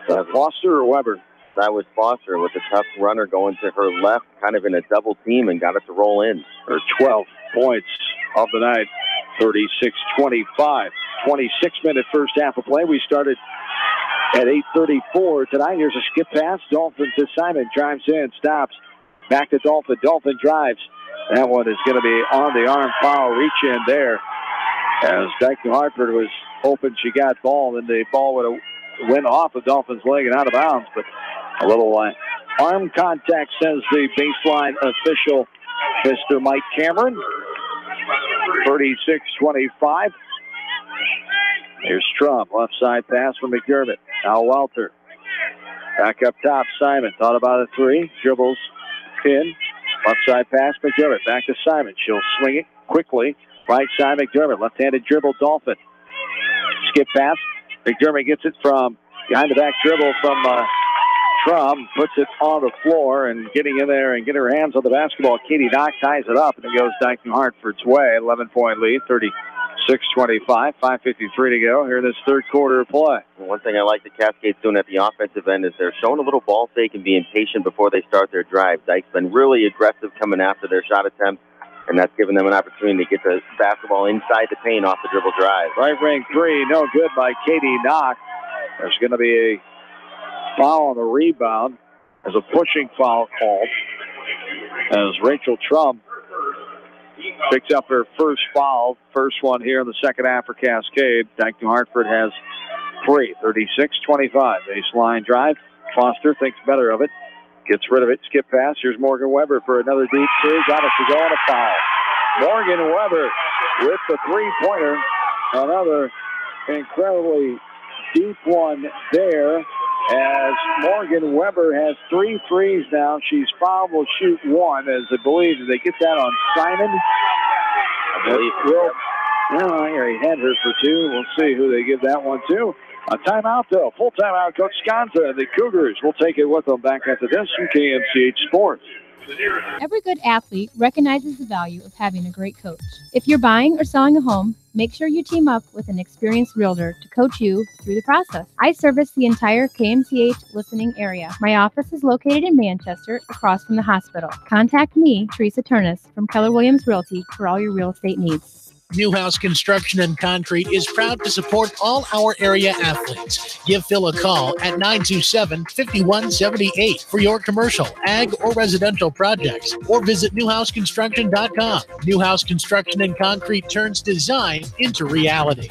Speaker 1: Foster or Weber?
Speaker 2: That was Foster with a tough runner going to her left, kind of in a double team, and got it to roll in.
Speaker 1: Her 12 points of the night, 36-25. 26-minute first half of play. We started at 8:34 tonight. Here's a skip pass. Dolphin to Simon. Drives in, stops. Back to Dolphin. Dolphin drives. That one is going to be on the arm foul. Reach in there. As Dike-New Hartford was hoping she got ball, and the ball would have went off of Dolphin's leg and out of bounds. But a little arm contact, says the baseline official, Mr. Mike Cameron. 36-25. Here's Trump, left side pass from McDermott. Now Welter. Back up top, Simon. Thought about a three. Dribbles in. Left side pass, McDermott. Back to Simon. She'll swing it quickly. Right side, McDermott. Left-handed dribble, Dolphin. Skip pass. McDermott gets it from behind the back dribble from Trum. Puts it on the floor and getting in there and getting her hands on the basketball. Katie Knock ties it up, and it goes Dike-New Hartford's way. 11-point lead, 36-25. 5:53 to go here in this third quarter of play.
Speaker 2: One thing I like the Cascade's doing at the offensive end is they're showing a little ball fake and being patient before they start their drive. Dike's been really aggressive coming after their shot attempts, and that's given them an opportunity to get the basketball inside the paint off the dribble drive.
Speaker 1: Right ring three, no good by Katie Knock. There's going to be a foul on the rebound as a pushing foul called as Rachel Trum picks up her first foul, first one here in the second half for Cascade. Dike-New Hartford has 3, 36-25. Baseline drive. Foster thinks better of it. Gets rid of it. Skip pass. Here's Morgan Weber for another deep three. Got it to go on a foul. Morgan Weber with the three-pointer. Another incredibly deep one there as Morgan Weber has 3 threes now. She's fouled, will shoot 1 as I believe they get that on Simon.
Speaker 2: I believe.
Speaker 1: He had her for 2. We'll see who they give that one to. A timeout, though. Full timeout, Coach Sconza. The Cougars will take it with them back after this from KMCH Sports.
Speaker 17: Every good athlete recognizes the value of having a great coach. If you're buying or selling a home, make sure you team up with an experienced realtor to coach you through the process. I service the entire KMCH listening area. My office is located in Manchester, across from the hospital. Contact me, Teresa Turnus, from Keller Williams Realty for all your real estate needs.
Speaker 3: Newhouse Construction and Concrete is proud to support all our area athletes. Give Phil a call at 927-5178 for your commercial, ag, or residential projects, or visit newhouseconstruction.com. Newhouse Construction and Concrete turns design into reality.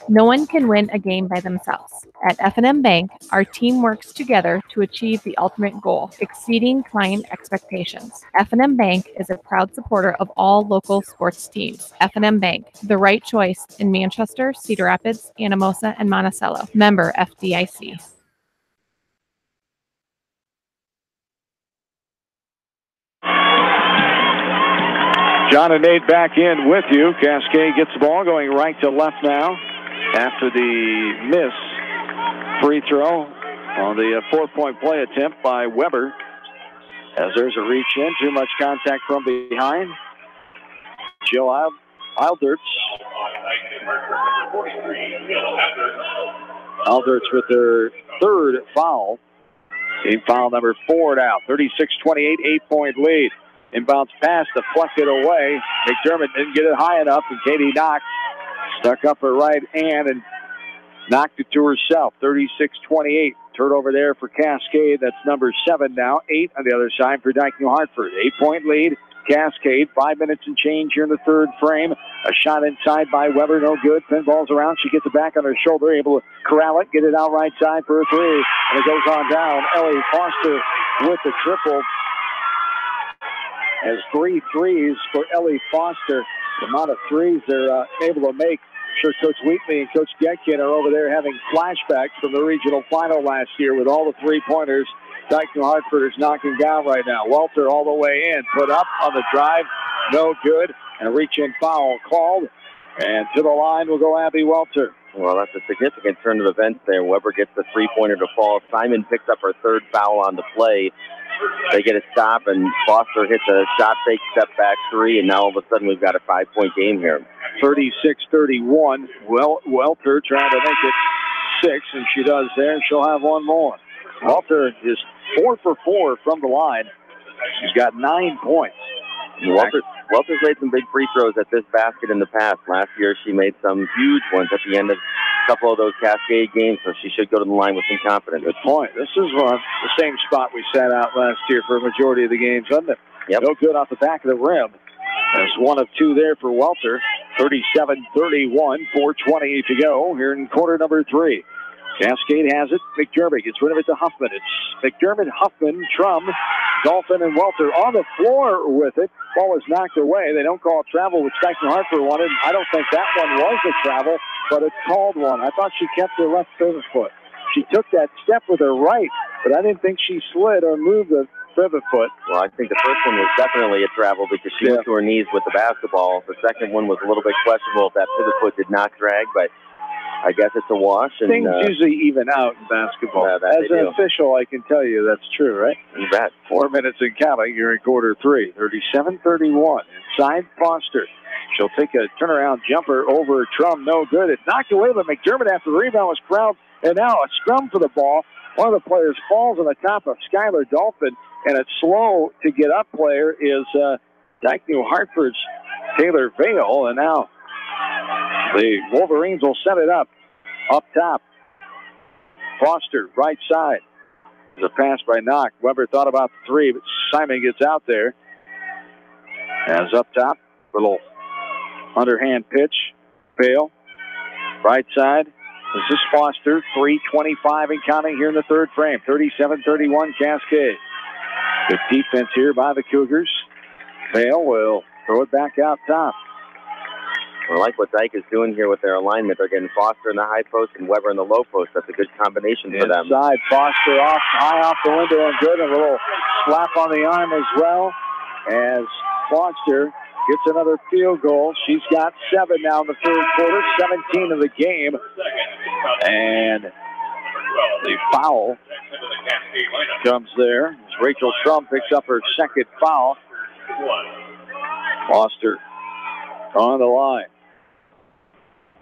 Speaker 13: No one can win a game by themselves. At F&M Bank, our team works together to achieve the ultimate goal, exceeding client expectations. F&M Bank is a proud supporter of all local sports teams. F&M Bank, the right choice in Manchester, Cedar Rapids, Anamosa, and Monticello. Member FDIC.
Speaker 1: John and Nate back in with you. Cascade gets the ball going right to left now after the miss free throw on the 4-point play attempt by Weber. As there's a reach in, too much contact from behind. Jill Alderts. Alderts with their third foul. Team foul number 4 now. 36-28, 8-point lead. Inbounds pass, deflected away. McDermott didn't get it high enough, and Katie Knox stuck up her right hand and knocked it to herself. 36-28. Turnover there for Cascade. That's number 7 now. 8 on the other side for Dike-New Hartford. 8-point lead. Cascade. 5 minutes and change here in the third frame. A shot inside by Weber. No good. Pinballs around. She gets it back on her shoulder. Able to corral it. Get it out right side for a 3. And it goes on down. Ellie Foster with the triple. Has 3 threes for Ellie Foster. The amount of threes they're able to make. I'm sure Coach Wheatley and Coach Getkin are over there having flashbacks from the regional final last year with all the 3-pointers Dike-New Hartford is knocking down right now. Welter all the way in. Put up on the drive. No good. And a reach-in foul called. And to the line will go Abby Welter.
Speaker 2: Well, that's a significant turn of events there. Weber gets the 3-pointer to fall. Simon picks up her third foul on the play. They get a stop, and Foster hits a shot fake, step back 3, and now all of a sudden we've got a 5-point game here.
Speaker 1: 36-31. Welter trying to make it 6, and she does there. She'll have one more. Welter is 4 for 4 from the line. She's got 9 points.
Speaker 2: Welter's made some big free throws at this basket in the past. Last year she made some huge ones at the end of a couple of those Cascade games, so she should go to the line with some confidence.
Speaker 1: Good point. This is the same spot we sat out last year for a majority of the games, wasn't it?
Speaker 2: Yep.
Speaker 1: No good off the back of the rim. There's 1 of 2 there for Welter. 37-31, 4:20 to go here in quarter number 3. Cascade has it. McDermott gets rid of it to Huffman. It's McDermott, Huffman, Trum, Dolphin, and Welter on the floor with it. Ball was knocked away. They don't call travel, which Dike-New Hartford wanted. I don't think that one was a travel, but it's called one. I thought she kept her left foot. She took that step with her right, but I didn't think she slid or moved the pivot foot.
Speaker 2: Well, I think the first one was definitely a travel because she went to her knees with the basketball. The second one was a little bit questionable if that pivot foot did not drag, but I guess it's a wash. And,
Speaker 1: things usually even out in basketball. As an official, I can tell you that's true, right?
Speaker 2: You bet.
Speaker 1: 4 minutes and counting. You're in quarter three. 37-31. Inside Foster. She'll take a turnaround jumper over Trum. No good. It's knocked away by McDermott after the rebound was corralled. And now a scrum for the ball. One of the players falls on the top of Skylar Dolphin. And a slow to get up player is Dike-New Hartford's Taylor Vale. And now the Wolverines will set it up top. Foster, right side. There's a pass by Knock. Weber thought about the three, but Simon gets out there. As up top, little underhand pitch. Vale, right side. This is Foster, 3:25 and counting here in the third frame. 37-31 Cascade. Good defense here by the Cougars. Vale will throw it back out top.
Speaker 2: I like what Dike is doing here with their alignment. They're getting Foster in the high post and Weber in the low post. That's a good combination for them.
Speaker 1: Inside, Foster high off the window and good. A little slap on the arm as well as Foster gets another field goal. She's got 7 now in the third quarter, 17 of the game. And the foul comes there as Rachel Trum picks up her second foul. Foster on the line.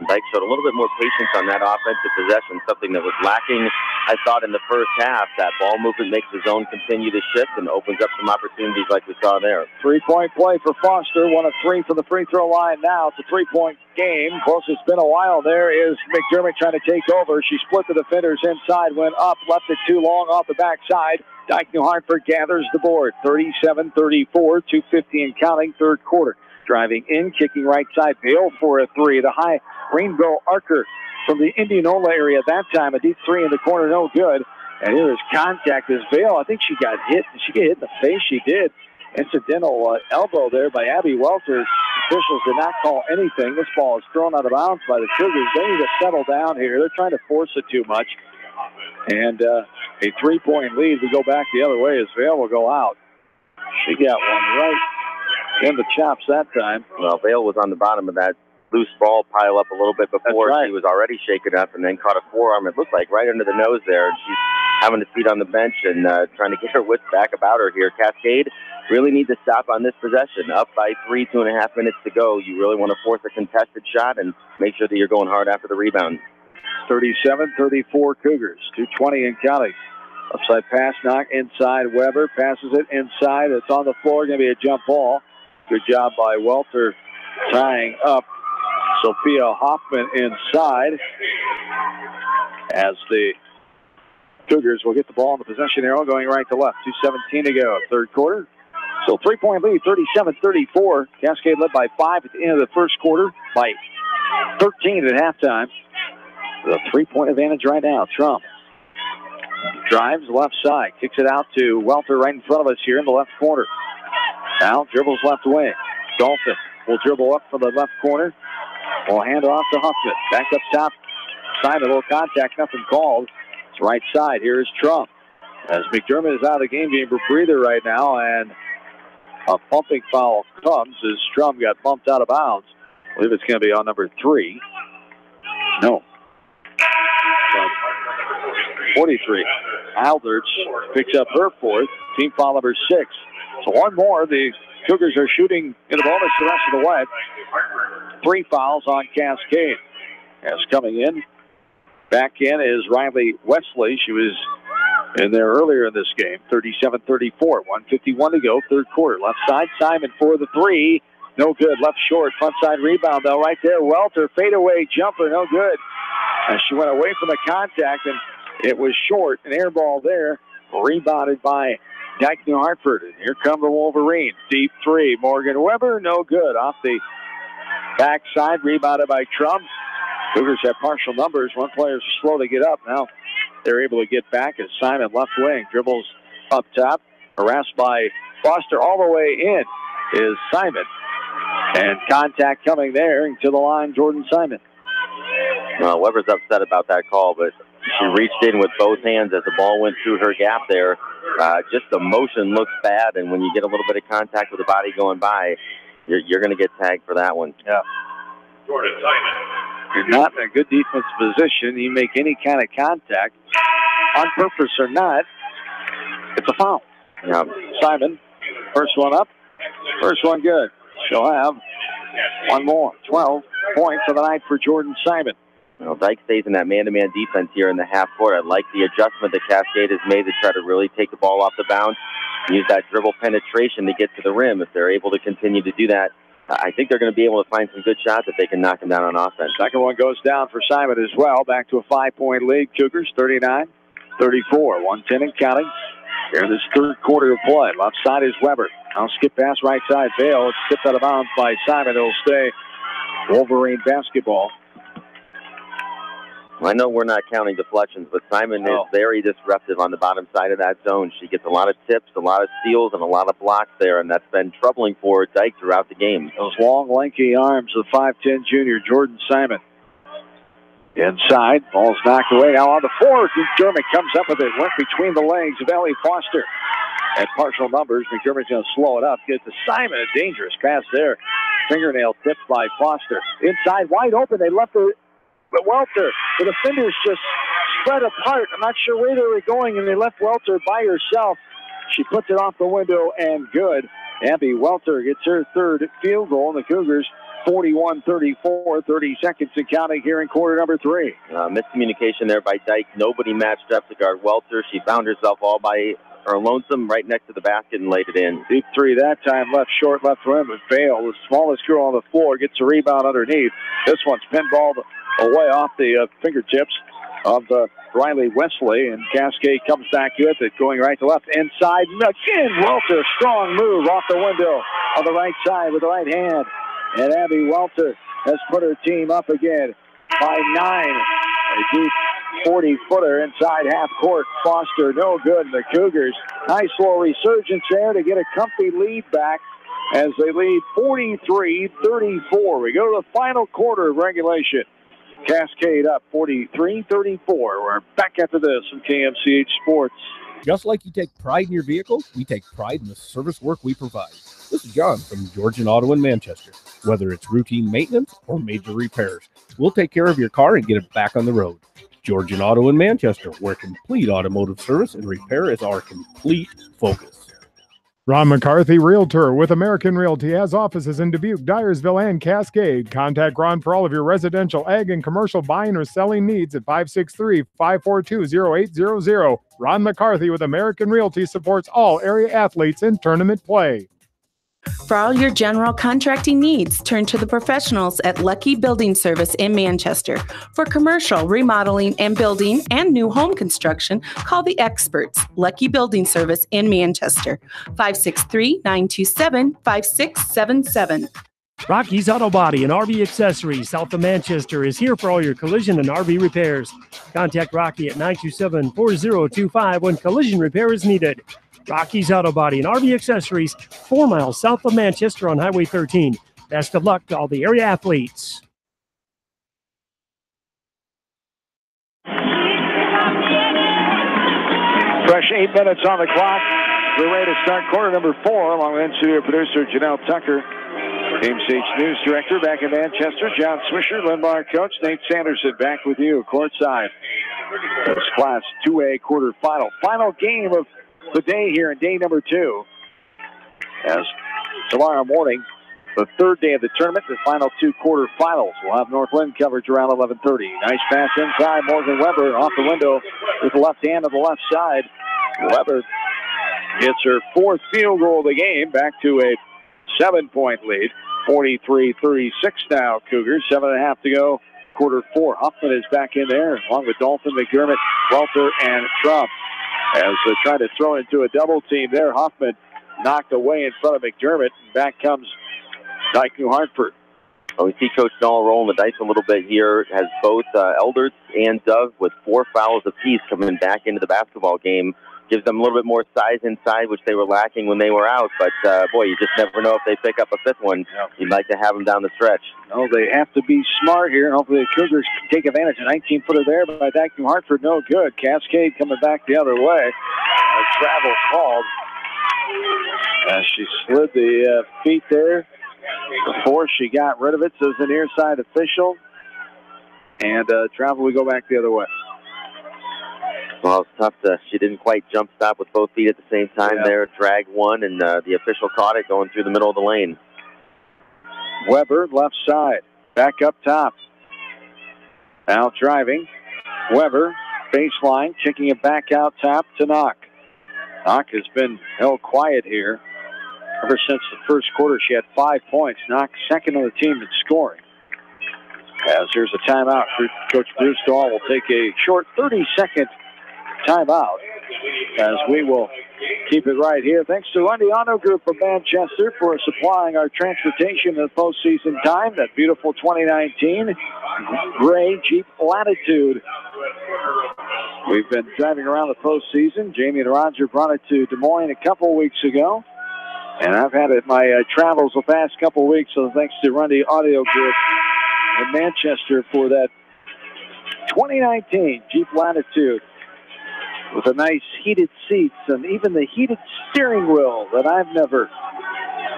Speaker 2: Dike showed a little bit more patience on that offensive possession, something that was lacking, I thought, in the first half. That ball movement makes the zone continue to shift and opens up some opportunities like we saw there.
Speaker 1: 3-point play for Foster. 1 of 3 from the free throw line now. It's a 3-point game. Closest been a while there is McDermott trying to take over. She split the defenders inside, went up, left it too long off the backside. Dike-New Hartford gathers the board. 37-34, 2:50 and counting, third quarter. Driving in, kicking right side. Vale for a three. The high rainbow archer from the Indianola area that time. A deep three in the corner, no good. And here is contact as Vale. I think she got hit. Did she get hit in the face? She did. Incidental elbow there by Abby Welter. Officials did not call anything. This ball is thrown out of bounds by the Cougars. They need to settle down here. They're trying to force it too much. And a 3-point lead. We go back the other way as Vale will go out. She got one right in the chops that time.
Speaker 2: Well, Vale was on the bottom of that loose ball pile up a little bit before. She was already shaken up and then caught a forearm, it looked like, right under the nose there. And she's having a seat on the bench and trying to get her wits back about her here. Cascade really need to stop on this possession. Up by 3, 2.5 minutes to go. You really want to force a contested shot and make sure that you're going hard after the rebound.
Speaker 1: 37-34 Cougars. 2:20 and counting. Upside pass, Knock inside. Weber passes it inside. It's on the floor. Going to be a jump ball. Good job by Welter tying up Sophia Hoffman inside as the Cougars will get the ball in the possession arrow going right to left. 2:17 to go, third quarter. So 3-point lead, 37-34. Cascade led by 5 at the end of the first quarter, by 13 at halftime. With a 3-point advantage right now. Trump drives left side, kicks it out to Welter right in front of us here in the left corner. Now dribbles left wing. Dolphin will dribble up from the left corner. Will hand it off to Huffman. Back up top. Simon, a little contact, nothing called. It's right side. Here is Trump. As McDermott is out of the game, being a breather right now, and a bumping foul comes as Trump got bumped out of bounds. I believe it's going to be on number 3. No. 43. Alders picks up her 4th. Team foul number 6. So one more. The Cougars are shooting in the bonus the rest of the way. 3 fouls on Cascade. As coming in, back in is Riley Wesley. She was in there earlier in this game. 37-34. 1:51 to go, third quarter. Left side, Simon for the 3. No good. Left short. Front side rebound, though, right there. Welter, fadeaway jumper, no good. As she went away from the contact, and it was short. An air ball there. Rebounded by Dike-New Hartford. And here come the Wolverines. Deep 3. Morgan Weber, no good. Off the backside, rebounded by Trump. Cougars have partial numbers. One player's slow to get up. Now they're able to get back as Simon left wing dribbles up top. Harassed by Foster all the way in is Simon. And contact coming there to the line, Jordan Simon.
Speaker 2: Well, Weber's upset about that call, but She reached in with both hands as the ball went through her gap there. Just the motion looks bad, and when you get a little bit of contact with the body going by, you're going to get tagged for that one.
Speaker 1: Yeah. If you're not in a good defense position, you make any kind of contact, on purpose or not, it's a foul.
Speaker 2: Yeah.
Speaker 1: Simon, first one up, first one good. She'll have one more. 12 points of the night for Jordan Simon.
Speaker 2: Well, Dike stays in that man-to-man defense here in the half court. I like the adjustment that Cascade has made to try to really take the ball off the bounce, use that dribble penetration to get to the rim. If they're able to continue to do that, I think they're going to be able to find some good shots if they can knock them down on offense.
Speaker 1: Second one goes down for Simon as well. Back to a 5-point lead. Cougars 39-34. 110 and counting. Here in this third quarter of play. Left side is Weber. Now skip pass right side. Vale. It's skipped out of bounds by Simon. It'll stay Wolverine basketball.
Speaker 2: I know we're not counting deflections, but Simon is very disruptive on the bottom side of that zone. She gets a lot of tips, a lot of steals, and a lot of blocks there, and that's been troubling for Dike throughout the game.
Speaker 1: Those long, lanky arms of 5'10" junior Jordan Simon. Inside, ball's knocked away. Now on the floor, McDermott comes up with it. Went between the legs of Ellie Foster. At partial numbers, McDermott's going to slow it up. Get to Simon, a dangerous pass there. Fingernail tipped by Foster. Inside, wide open. They left her. But Welter, the defenders just spread apart. I'm not sure where they were going, and they left Welter by herself. She puts it off the window, and good. Abby Welter gets her third field goal, and the Cougars 41-34, 30 seconds and counting here in quarter number 3.
Speaker 2: Miscommunication there by Dike. Nobody matched up to guard Welter. She found herself all by her lonesome right next to the basket and laid it in.
Speaker 1: Deep three that time, left short, left rim, and Vale, the smallest girl on the floor, gets a rebound underneath. This one's pinballed away off the fingertips of Riley Wesley, and Cascade comes back with it, going right to left, inside, and again, Welter, strong move off the window on the right side with the right hand, and Abby Welter has put her team up again by 9. A deep 40-footer inside half court. Foster, no good. The Cougars, nice little resurgence there to get a comfy lead back as they lead 43-34. We go to the final quarter of regulation. Cascade up 43-34. We're back after this from KMCH Sports.
Speaker 18: Just like you take pride in your vehicle, we take pride in the service work we provide. This is John from Georgian Auto in Manchester. Whether it's routine maintenance or major repairs, we'll take care of your car and get it back on the road. Georgian Auto in Manchester, where complete automotive service and repair is our complete focus.
Speaker 9: Ron McCarthy, Realtor with American Realty, has offices in Dubuque, Dyersville, and Cascade. Contact Ron for all of your residential, ag, and commercial buying or selling needs at 563-542-0800. Ron McCarthy with American Realty supports all area athletes in tournament play.
Speaker 19: For all your general contracting needs, turn to the professionals at Lucky Building Service in Manchester. For commercial, remodeling, and building and new home construction, call the experts, Lucky Building Service in Manchester, 563-927-5677.
Speaker 4: Rocky's Auto Body and RV Accessories, south of Manchester, is here for all your collision and RV repairs. Contact Rocky at 927-4025 when collision repair is needed. Rocky's Auto Body and RV Accessories, 4 miles south of Manchester on Highway 13. Best of luck to all the area athletes.
Speaker 1: Fresh 8 minutes on the clock. We're ready to start quarter number 4, along with in-studio producer Janelle Tucker. KMCH News Director back in Manchester, John Swisher, Linbar coach Nate Sanderson back with you courtside. This Class 2A quarterfinal. Final game of the day here in day number 2. As tomorrow morning, the third day of the tournament, the final 2 quarterfinals. We'll have Northland coverage around 11:30. Nice pass inside. Morgan Weber off the window with the left hand on the left side. Weber gets her 4th field goal of the game, back to a 7-point lead. 43-36 now, Cougars. 7.5 to go. Quarter 4. Huffman is back in there, along with Dalton, McDermott, Welter, and Trump. As they try to throw into a double team there, Huffman knocked away in front of McDermott. And back comes Dike-New Hartford.
Speaker 2: Well, we see Coach Dahl rolling the dice a little bit here. Has both Elders and Dove with 4 fouls apiece coming back into the basketball game. gives them a little bit more size inside, which they were lacking when they were out. But, boy, you just never know if they pick up a fifth one. You'd like to have them down the stretch.
Speaker 1: No, they have to be smart here, and hopefully the Cougars can take advantage. A 19-footer there by Dike-New Hartford, no good. Cascade coming back the other way. Travel called. She slid the feet there before she got rid of it, says the near side official. And travel, we go back the other way.
Speaker 2: Well, it's tough she didn't quite jump stop with both feet at the same time there. Drag one, and the official caught it going through the middle of the lane.
Speaker 1: Weber, left side, back up top. Now driving. Weber, baseline, kicking it back out top to Knock. Knock has been held quiet here. Ever since the first quarter, she had 5 points. Knock second on the team in scoring. As here's a timeout. Coach Bruce Dahl will take a short 30-second timeout as we will keep it right here. Thanks to Lundy Auto Group of Manchester for supplying our transportation in the postseason time. That beautiful 2019 gray Jeep Latitude. We've been driving around the postseason. Jamie and Roger brought it to Des Moines a couple weeks ago. And I've had it my travels the past couple weeks, so thanks to Lundy Auto Group in Manchester for that 2019 Jeep Latitude with the nice heated seats and even the heated steering wheel that I've never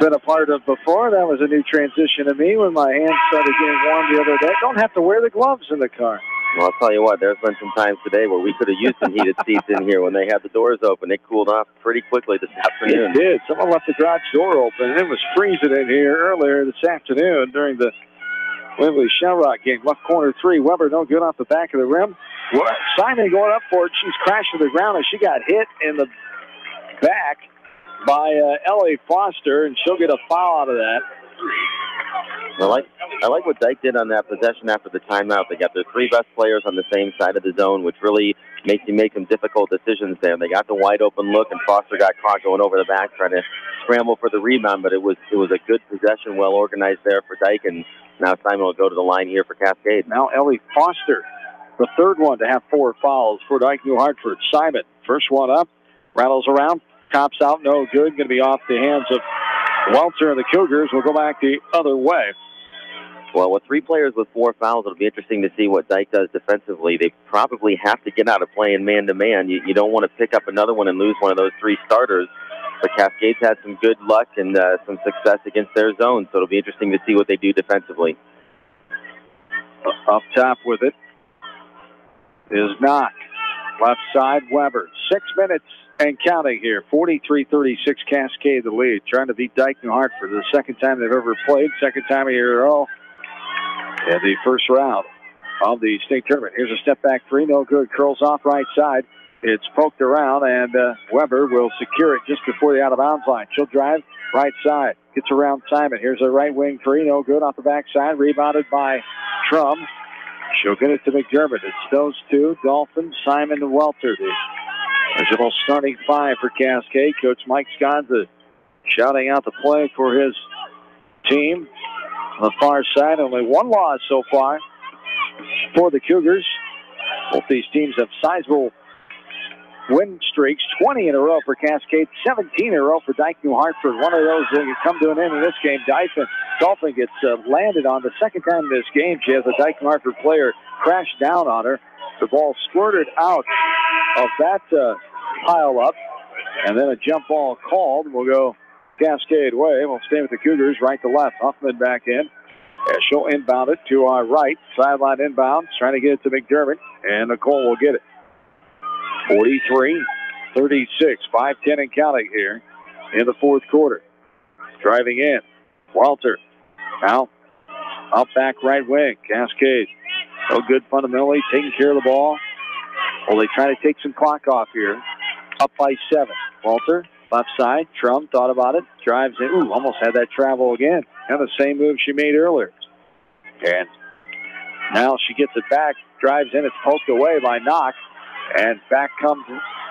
Speaker 1: been a part of before. That was a new transition to me when my hands started getting warm the other day. Don't have to wear the gloves in the car.
Speaker 2: Well, I'll tell you what, there's been some times today where we could have used some heated seats in here when they had the doors open. It cooled off pretty quickly this afternoon.
Speaker 1: It did. Someone left the garage door open, and it was freezing in here earlier this afternoon during the Wembley Shellrock game. Left corner three. Weber no good off the back of the rim. Simon going up for it. She's crashed to the ground, and she got hit in the back by Ellie Foster, and she'll get a foul out of that.
Speaker 2: I like what Dike did on that possession after the timeout. They got their three best players on the same side of the zone, which really makes you make some difficult decisions there. They got the wide open look, and Foster got caught going over the back trying to scramble for the rebound, but it was a good possession, well organized there for Dike, and now Simon will go to the line here for Cascade.
Speaker 1: Now Ellie Foster, the third one to have 4 fouls for Dike-New Hartford. Simon, first one up, rattles around, tops out, no good. Going to be off the hands of Welter, and the Cougars will go back the other way.
Speaker 2: Well, with 3 players with 4 fouls, it'll be interesting to see what Dike does defensively. They probably have to get out of playing man-to-man. You don't want to pick up another one and lose one of those 3 starters. But Cascade's had some good luck and some success against their zone, so it'll be interesting to see what they do defensively.
Speaker 1: Up top with it is Knock. Left side, Weber. 6 minutes and counting here. 43-36, Cascade the lead. Trying to beat Dike-New Hartford. The second time they've ever played. Second time in a row in the first round of the state tournament. Here's a step back three. No good. Curls off right side. It's poked around, and Weber will secure it just before the out-of-bounds line. She'll drive right side. Gets around Simon. Here's a right wing three. No good off the backside. Rebounded by Trum. She'll get it to McDermott. It's those two, Dolphin, Simon, and Welter. The original starting 5 for Cascade. Coach Mike Sconza shouting out the play for his team. On the far side, only 1 loss so far for the Cougars. Both these teams have sizable win streaks, 20 in a row for Cascade, 17 in a row for Dike-New Hartford. One of those that can come to an end in this game. Dolphin gets landed on the second time in this game. She has a Dike-New Hartford player crash down on her. The ball squirted out of that pile up, and then a jump ball called. We'll go Cascade way. We'll stay with the Cougars right to left. Huffman back in. She'll inbound it to our right. Sideline inbound. Trying to get it to McDermott. And Nicole will get it. 43-36. 5:10 and counting here in the fourth quarter. Driving in. Welter. Now up back right wing. Cascade. No good fundamentally. Taking care of the ball. Well, they try to take some clock off here. Up by 7. Welter. Left side, Trum thought about it, drives in. Ooh, almost had that travel again. Kind of the same move she made earlier. And now she gets it back, drives in. It's poked away by Knock. And back comes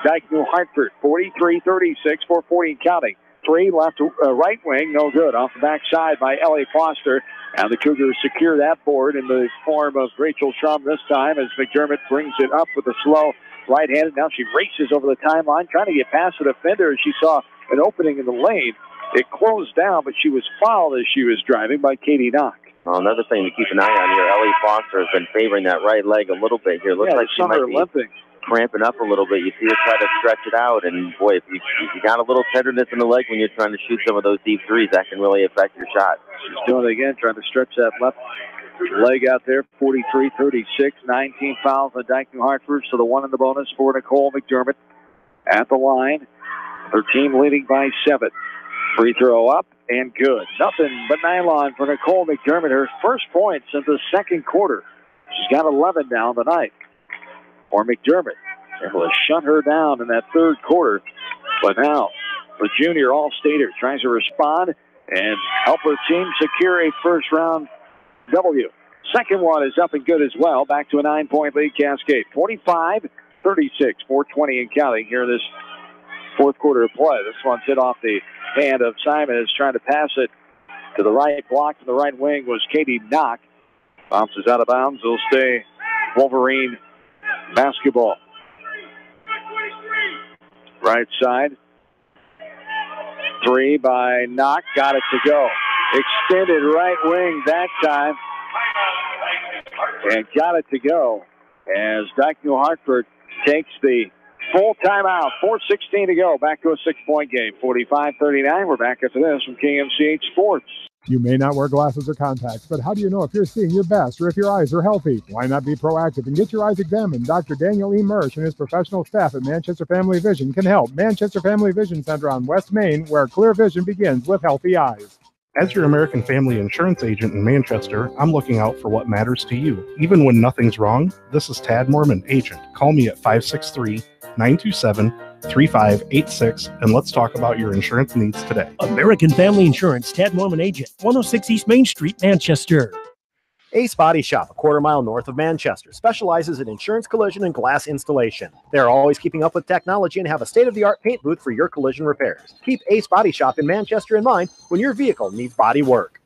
Speaker 1: Dike-New Hartford. 43-36, 4:40 counting. 3 left, right wing, no good. Off the backside by Ellie Foster. And the Cougars secure that board in the form of Rachel Trum this time as McDermott brings it up with a slow right-handed. Now she races over the timeline, trying to get past the defender. She saw an opening in the lane. It closed down, but she was fouled as she was driving by Katie Knock.
Speaker 2: Well, another thing to keep an eye on here, Ellie Foster has been favoring that right leg a little bit here. Looks like she might be
Speaker 1: limping,
Speaker 2: cramping up a little bit. You see her try to stretch it out, and boy, if you got a little tenderness in the leg when you're trying to shoot some of those deep threes, that can really affect your shot.
Speaker 1: She's doing it again, trying to stretch that left leg out there. 43-36, 19 fouls on Dike-New Hartford, so the one in the bonus for Nicole McDermott at the line. Her team leading by 7. Free throw up and good. Nothing but nylon for Nicole McDermott. Her first points in the second quarter. She's got 11 now tonight. For McDermott, able to shut her down in that third quarter. But now, the junior All-Stater tries to respond and help her team secure a first-round W. Second one is up and good as well. Back to a 9-point lead, Cascade. 45-36, 4:20 and counting here in this fourth quarter of play. This one's hit off the hand of Simon, is trying to pass it to the right block. From the right wing was Katie Knock. Bounces out of bounds. It'll stay Wolverine basketball. Right side. 3 by Knock. Got it to go. Extended right wing that time. And got it to go as Dike-New Hartford takes the full timeout. 4:16 to go. Back to a 6-point game. 45-39. We're back after this from KMCH Sports.
Speaker 9: You may not wear glasses or contacts, but how do you know if you're seeing your best or if your eyes are healthy? Why not be proactive and get your eyes examined? Dr. Daniel E. Mersch and his professional staff at Manchester Family Vision can help. Manchester Family Vision Center on West Main, where clear vision begins with healthy eyes.
Speaker 20: As your American Family Insurance agent in Manchester, I'm looking out for what matters to you. Even when nothing's wrong, this is Tad Mormon, agent. Call me at 563-927-3586, and let's talk about your insurance needs today.
Speaker 4: American Family Insurance, Tad Mormon agent, 106 East Main Street, Manchester.
Speaker 21: Ace Body Shop, a quarter-mile north of Manchester, specializes in insurance, collision, and glass installation. They are always keeping up with technology and have a state-of-the-art paint booth for your collision repairs. Keep Ace Body Shop in Manchester in mind when your vehicle needs body work.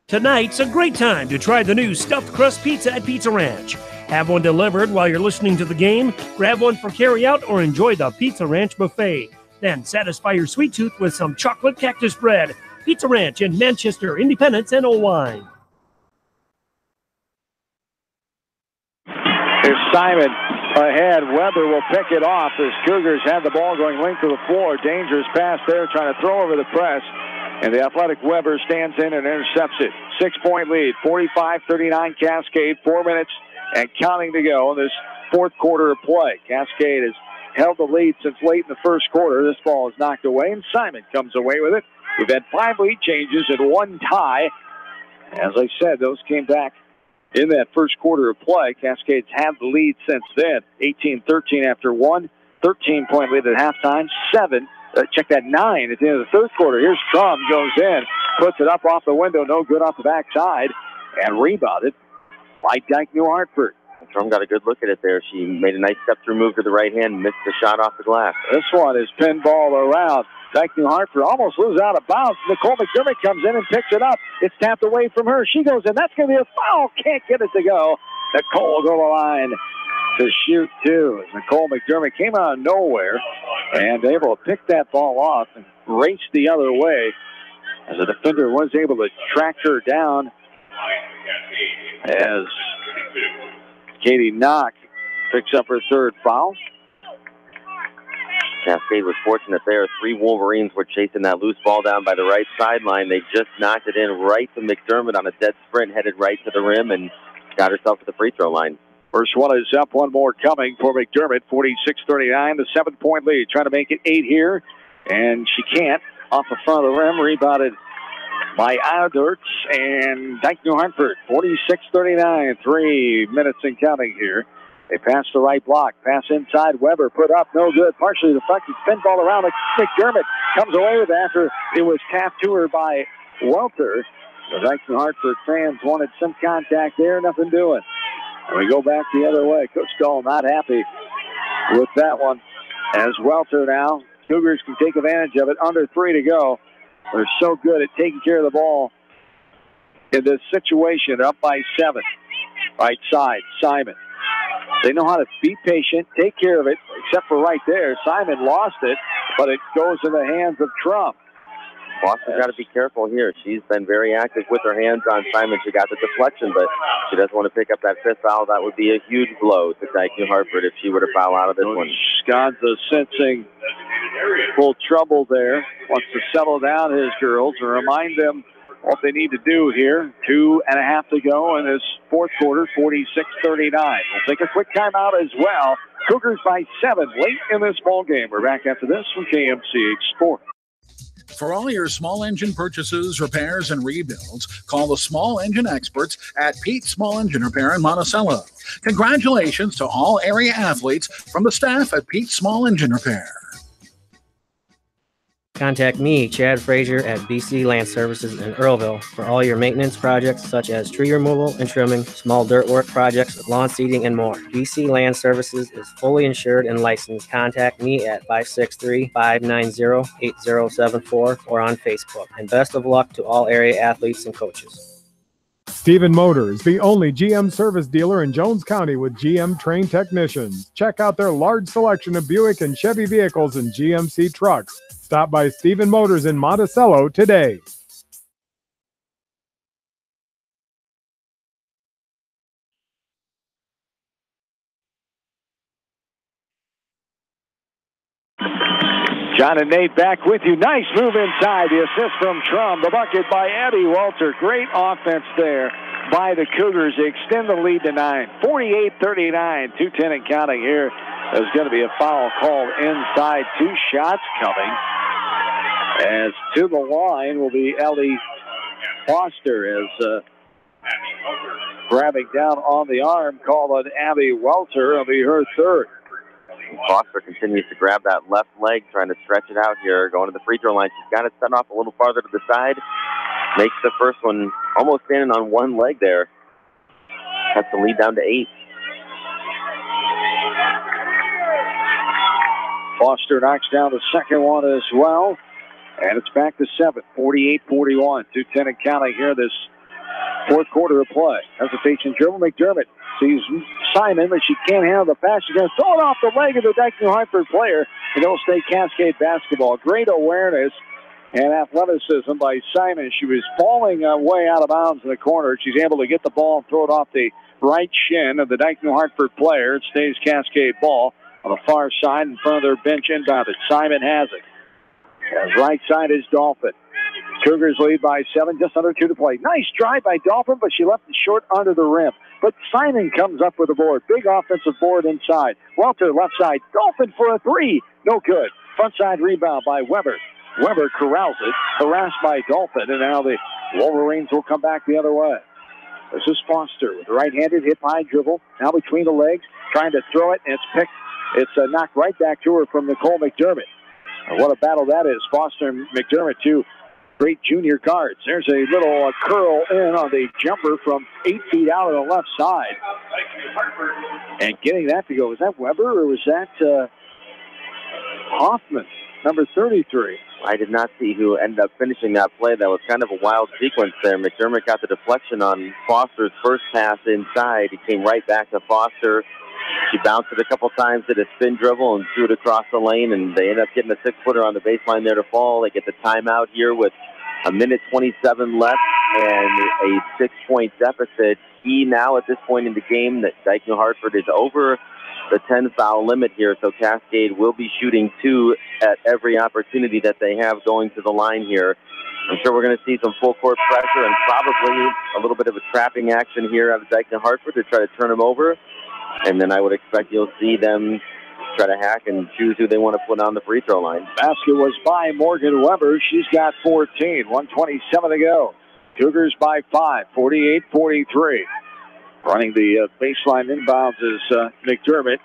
Speaker 4: Tonight's a great time to try the new stuffed crust pizza at Pizza Ranch. Have one delivered while you're listening to the game, grab one for carryout, or enjoy the Pizza Ranch buffet. Then satisfy your sweet tooth with some chocolate cactus bread. Pizza Ranch in Manchester, Independence, and Owine.
Speaker 1: Here's Simon ahead. Weber will pick it off as Cougars have the ball going length to the floor. Dangerous pass there, trying to throw over the press. And the athletic Weber stands in and intercepts it. 6-point lead, 45-39 Cascade. 4 minutes and counting to go in this fourth quarter of play. Cascade has held the lead since late in the first quarter. This ball is knocked away, and Simon comes away with it. We've had 5 lead changes and 1 tie. As I said, those came back in that first quarter of play. Cascade's had the lead since then. 18-13 after 1. 13-point lead at halftime. 9 at the end of the third quarter. Here's Strom, goes in, puts it up off the window, no good off the backside, and rebounded by Dike-New Hartford.
Speaker 2: Strom got a good look at it there. She made a nice step-through move to the right hand, missed the shot off the glass.
Speaker 1: This one is pinball around. Dike-New Hartford almost loses out of bounds. Nicole McDermott comes in and picks it up. It's tapped away from her. She goes in. That's going to be a foul. Can't get it to go. Nicole will go to the line to shoot two. Nicole McDermott came out of nowhere and able to pick that ball off and race the other way as the defender was able to track her down as Katie Knock picks up her third foul.
Speaker 2: Cascade was fortunate there. 3 Wolverines were chasing that loose ball down by the right sideline. They just knocked it in right to McDermott on a dead sprint, headed right to the rim, and got herself to the free throw line.
Speaker 1: First one is up, one more coming for McDermott. 46-39, the 7-point lead. Trying to make it 8 here, and she can't. Off the front of the rim, rebounded by Adlerts and Dike-New Hartford. 46-39, 3 minutes and counting here. They pass the right block, pass inside. Weber put up, no good. Partially deflected, pinball around. McDermott comes away with it after it was tapped to her by Welter. The Dike-New Hartford fans wanted some contact there, nothing doing. And we go back the other way. Coach Dahl not happy with that one. As Welter now, Cougars can take advantage of it. Under 3 to go. They're so good at taking care of the ball in this situation. Up by 7. Right side, Simon. They know how to be patient, take care of it, except for right there. Simon lost it, but it goes in the hands of Trump.
Speaker 2: Foster's got to be careful here. She's been very active with her hands on Simon. She got the deflection, but she doesn't want to pick up that fifth foul. That would be a huge blow to Dike-New Hartford if she were to foul out of this one.
Speaker 1: Sconza sensing full trouble there. Wants to settle down his girls and remind them what they need to do here. 2.5 to go in this fourth quarter, 46-39. We'll take a quick timeout as well. Cougars by 7 late in this ball game. We're back after this from KMCH Sports.
Speaker 5: For all your small engine purchases, repairs, and rebuilds, call the small engine experts at Pete's Small Engine Repair in Monticello. Congratulations to all area athletes from the staff at Pete's Small Engine Repair.
Speaker 22: Contact me, Chad Frazier, at BC Land Services in Earlville for all your maintenance projects such as tree removal and trimming, small dirt work projects, lawn seeding, and more. BC Land Services is fully insured and licensed. Contact me at 563-590-8074 or on Facebook. And best of luck to all area athletes and coaches.
Speaker 9: Stephen Motors, the only GM service dealer in Jones County with GM trained technicians. Check out their large selection of Buick and Chevy vehicles and GMC trucks. Stop by Stephen Motors in Monticello today.
Speaker 1: John and Nate back with you. Nice move inside. The assist from Trum. The bucket by Abby Walter. Great offense there by the Cougars. They extend the lead to 9. 48-39. 2:10 and counting here. There's going to be a foul called inside. 2 shots coming. As to the line will be Ellie Foster as grabbing down on the arm, called on Abby Welter. It'll be her third.
Speaker 2: Foster continues to grab that left leg, trying to stretch it out here, going to the free throw line. She's got it set off a little farther to the side. Makes the first one almost standing on one leg there. Cuts the lead down to 8.
Speaker 1: Foster knocks down the second one as well. And it's back to 7, 48-41. 2:10 and counting here this fourth quarter of play. Hesitation dribble. McDermott sees Simon, but she can't handle the pass. She's going to throw it off the leg of the Dike-New Hartford player. And it'll stay Cascade basketball. Great awareness and athleticism by Simon. She was falling way out of bounds in the corner. She's able to get the ball and throw it off the right shin of the Dike-New Hartford player. It stays Cascade ball on the far side in front of their bench inbounded. Simon has it. As right side is Dolphin. Cougars lead by 7, just under 2 to play. Nice drive by Dolphin, but she left it short under the rim. But Simon comes up with a board. Big offensive board inside. Welter left side. Dolphin for a 3. No good. Front side rebound by Weber. Weber corrals it. Harassed by Dolphin. And now the Wolverines will come back the other way. This is Foster with the right-handed hip-high dribble. Now between the legs. Trying to throw it, and it's picked. It's knocked right back to her from Nicole McDermott. What a battle that is. Foster and McDermott, 2 great junior guards. There's a little curl in on the jumper from 8 feet out on the left side. And getting that to go, was that Weber or was that Hoffman, number 33?
Speaker 2: I did not see who ended up finishing that play. That was kind of a wild sequence there. McDermott got the deflection on Foster's first pass inside. He came right back to Foster. She bounced it a couple times, did a spin dribble, and threw it across the lane, and they end up getting a 6-footer on the baseline there to fall. They get the timeout here with 1:27 left and a 6-point deficit. Key now at this point in the game that Dike-New Hartford is over the 10-foul limit here, so Cascade will be shooting 2 at every opportunity that they have going to the line here. I'm sure we're going to see some full-court pressure and probably a little bit of a trapping action here out of Dike-New Hartford to try to turn them over. And then I would expect you'll see them try to hack and choose who they want to put on the free throw line.
Speaker 1: Basket was by Morgan Weber. She's got 14. 1:27 to go. Cougars by 5, 48-43. Running the baseline inbounds is McDermott.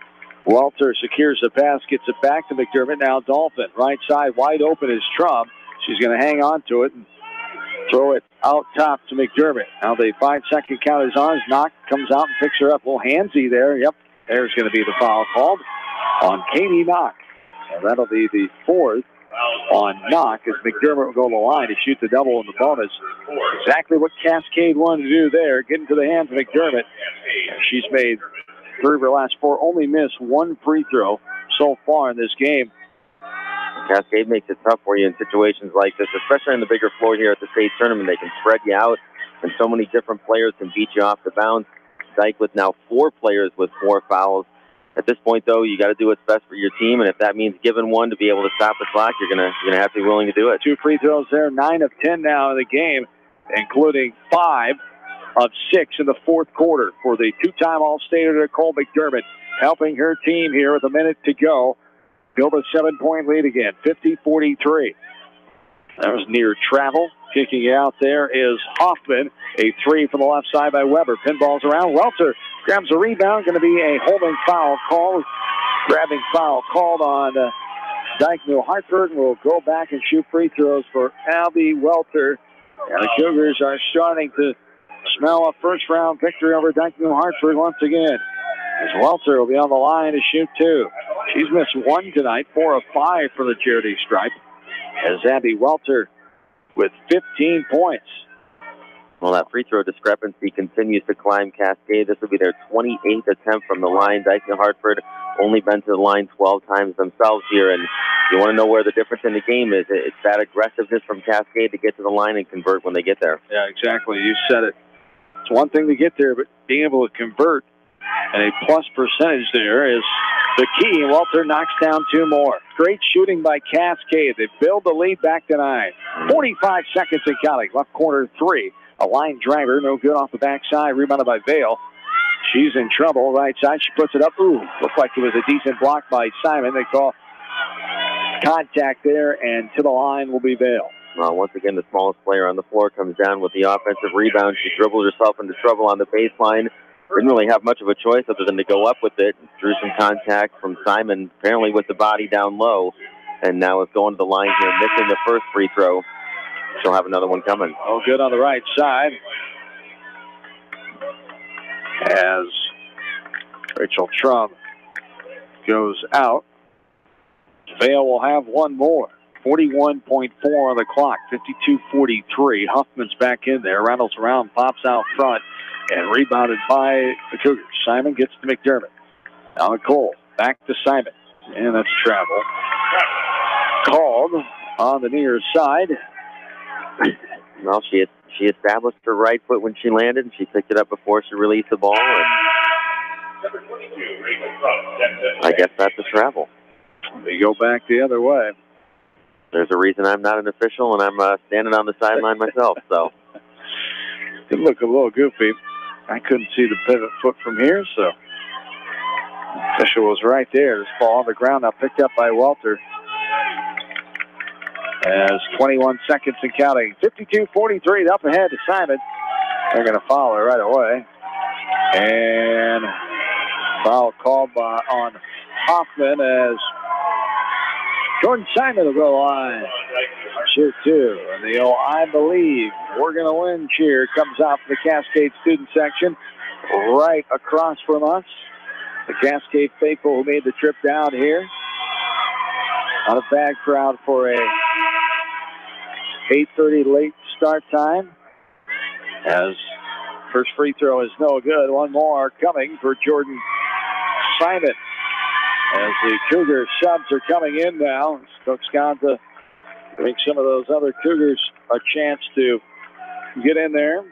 Speaker 1: Walter secures the pass, gets it back to McDermott. Now Dolphin. Right side wide open is Trump. She's going to hang on to it and throw it out top to McDermott. Now the 5-second count is on. Knock comes out and picks her up. A little handsy there. Yep, there's going to be the foul called on Katie Knock. So that'll be the 4th on Knock as McDermott will go to the line to shoot the double in the bonus. Exactly what Cascade wanted to do there. Get into the hands of McDermott. She's made 3 of her last 4, only missed 1 free throw so far in this game.
Speaker 2: Cascade makes it tough for you in situations like this, especially on the bigger floor here at the state tournament. They can spread you out, and so many different players can beat you off the bounce. Dike with now 4 players with 4 fouls. At this point, though, you got to do what's best for your team, and if that means giving one to be able to stop the clock, you're gonna have to be willing to do it.
Speaker 1: 2 free throws there, 9 of 10 now in the game, including 5 of 6 in the fourth quarter for the 2-time All-Stater Nicole McDermott, helping her team here with a minute to go build a 7-point lead again, 50-43. That was near travel. Kicking out there is Hoffman. A 3 from the left side by Weber. Pinballs around. Welter grabs a rebound. Going to be a holding foul called. Grabbing foul called on Dike-New Hartford. Will go back and shoot free throws for Abby Welter. And the Cougars are starting to smell a first-round victory over Dike-New Hartford once again. As Welter will be on the line to shoot 2. She's missed 1 tonight, 4 of 5 for the charity stripe. As Abby Welter with 15 points.
Speaker 2: Well, that free throw discrepancy continues to climb Cascade. This will be their 28th attempt from the line. Dike-New Hartford only been to the line 12 times themselves here, and you want to know where the difference in the game is. It's that aggressiveness from Cascade to get to the line and convert when they get there.
Speaker 1: Yeah, exactly. You said it. It's one thing to get there, but being able to convert and a plus percentage there is the key. Welter knocks down 2 more. Great shooting by Cascade. They build the lead back to 9. 45 seconds in counting. Left corner 3. A line driver, no good off the backside. Rebounded by Vale. She's in trouble. Right side, she puts it up. Ooh, looked like it was a decent block by Simon. They call contact there, and to the line will be Vale.
Speaker 2: Well, once again, the smallest player on the floor comes down with the offensive rebound. She dribbled herself into trouble on the baseline. Didn't really have much of a choice other than to go up with it. Drew some contact from Simon, apparently with the body down low. And now is going to the line here, missing the first free throw. She'll have another one coming.
Speaker 1: Oh, good on the right side. As Rachel Trump goes out, Vale will have 1 more. 41.4 on the clock, 52-43. Huffman's back in there. Rattles around, pops out front, and rebounded by the Cougars. Simon gets to McDermott. Now Cole, back to Simon. And that's travel. Called on the near side.
Speaker 2: Well, she established her right foot when she landed, and she picked it up before she released the ball. And I guess that's a travel.
Speaker 1: We go back the other way.
Speaker 2: There's a reason I'm not an official, and I'm standing on the sideline myself. So
Speaker 1: it looked a little goofy. I couldn't see the pivot foot from here, so the official was right there. This ball on the ground now picked up by Welter. As 21 seconds and counting. 52-43 up ahead to Simon. They're going to foul her right away. And foul called on Hoffman as Jordan Simon will go on. Cheer 2. And the I believe we're going to win cheer comes out from the Cascade student section right across from us. The Cascade faithful who made the trip down here. Not a bad crowd for a 8:30 late start time. As first free throw is no good. 1 more coming for Jordan Simon. As the Cougar subs are coming in now, Stokes got to make some of those other Cougars a chance to get in there.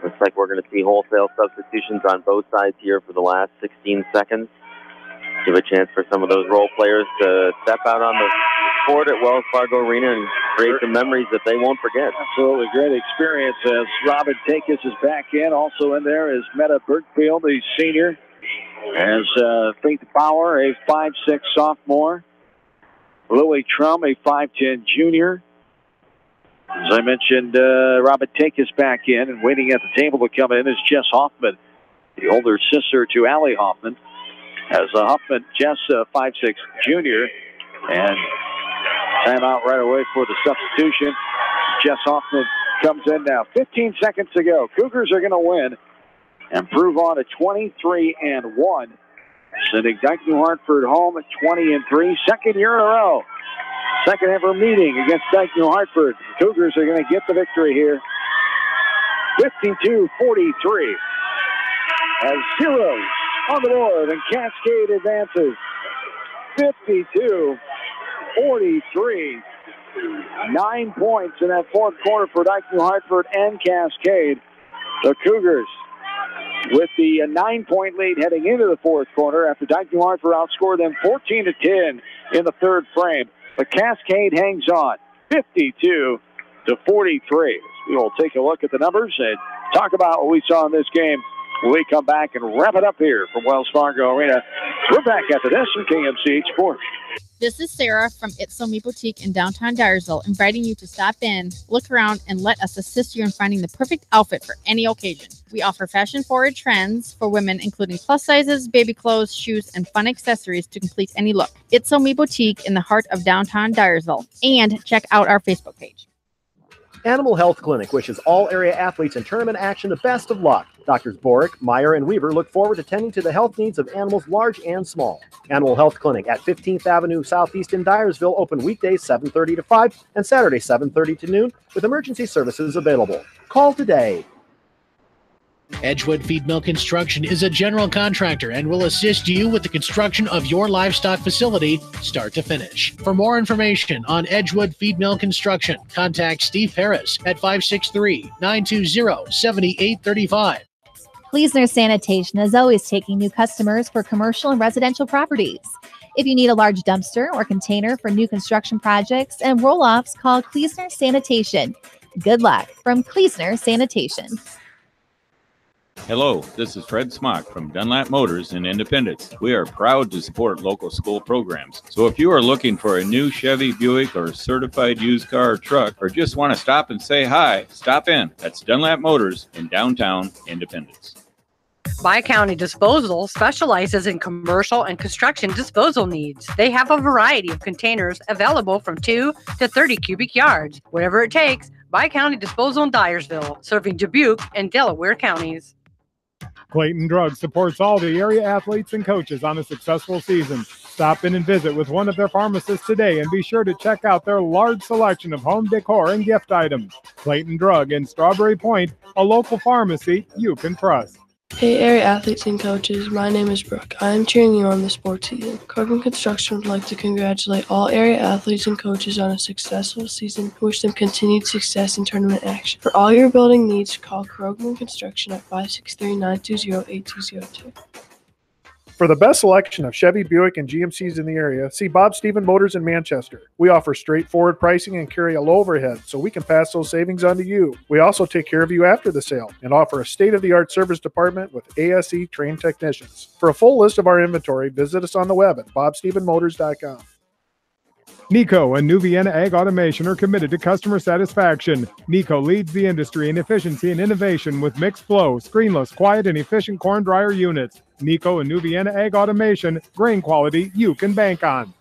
Speaker 2: Looks like we're going to see wholesale substitutions on both sides here for the last 16 seconds. Give a chance for some of those role players to step out on the court at Wells Fargo Arena and create some memories that they won't forget.
Speaker 1: Absolutely great experience as Robin Takis is back in. Also in there is Meta Burkfield, the senior. As Faith Bauer, a 5'6" sophomore. Lily Trum, a 5'10" junior. As I mentioned, Robin Takis back in, and waiting at the table to come in is Jess Hoffman, the older sister to Allie Hoffman. As Hoffman, Jess, 5'6" junior, and timeout right away for the substitution. Jess Hoffman comes in now. 15 seconds to go. Cougars are going to win and prove on to 23-1, sending Dike-New Hartford home at 20-3, second year in a row. Second ever meeting against Dike-New Hartford. The Cougars are going to get the victory here. 52-43. has zeros on the board, and Cascade advances 52-43. 9 points in that fourth quarter for Dike-New, Hartford, and Cascade. The Cougars with the 9-point lead heading into the fourth quarter after Dike-New, Hartford outscored them 14-10 in the third frame. But Cascade hangs on 52-43. We will take a look at the numbers and talk about what we saw in this game when we come back and wrap it up here from Wells Fargo Arena. We're back after this from KMCH Sports.
Speaker 7: This is Sarah from It's So Me Boutique in downtown Dyersville, inviting you to stop in, look around, and let us assist you in finding the perfect outfit for any occasion. We offer fashion-forward trends for women, including plus sizes, baby clothes, shoes, and fun accessories to complete any look. It's So Me Boutique in the heart of downtown Dyersville. And check out our Facebook page.
Speaker 21: Animal Health Clinic wishes all area athletes in tournament action the best of luck. Doctors Borick, Meyer, and Weaver look forward to tending to the health needs of animals large and small. Animal Health Clinic at 15th Avenue Southeast in Dyersville, open weekdays 7:30 to 5 and Saturday 7:30 to noon with emergency services available. Call today.
Speaker 3: Edgewood Feed Mill Construction is a general contractor and will assist you with the construction of your livestock facility, start to finish. For more information on Edgewood Feed Mill Construction, contact Steve Harris at 563-920-7835.
Speaker 8: Kleesner Sanitation is always taking new customers for commercial and residential properties. If you need a large dumpster or container for new construction projects and roll-offs, call Kleesner Sanitation. Good luck from Kleesner Sanitation.
Speaker 23: Hello, this is Fred Smock from Dunlap Motors in Independence. We are proud to support local school programs. So if you are looking for a new Chevy, Buick, or certified used car or truck, or just want to stop and say hi, stop in. That's Dunlap Motors in downtown Independence.
Speaker 24: Bi-County Disposal specializes in commercial and construction disposal needs. They have a variety of containers available from 2 to 30 cubic yards. Whatever it takes, Bi-County Disposal in Dyersville, serving Dubuque and Delaware counties.
Speaker 9: Clayton Drug supports all the area athletes and coaches on a successful season. Stop in and visit with one of their pharmacists today and be sure to check out their large selection of home decor and gift items. Clayton Drug in Strawberry Point, a local pharmacy you can trust.
Speaker 25: Hey area athletes and coaches, my name is Brooke. I am cheering you on the sports season. Krogman Construction would like to congratulate all area athletes and coaches on a successful season and wish them continued success in tournament action. For all your building needs, call Krogman Construction at 563-920-8202.
Speaker 26: For the best selection of Chevy, Buick, and GMCs in the area, see Bob Stephen Motors in Manchester. We offer straightforward pricing and carry a low overhead, so we can pass those savings on to you. We also take care of you after the sale and offer a state-of-the-art service department with ASE trained technicians. For a full list of our inventory, visit us on the web at bobstephenmotors.com.
Speaker 9: Nico and New Vienna Ag Automation are committed to customer satisfaction. Nico leads the industry in efficiency and innovation with mixed flow, screenless, quiet, and efficient corn dryer units. Nico and New Vienna Ag Automation, grain quality you can bank on.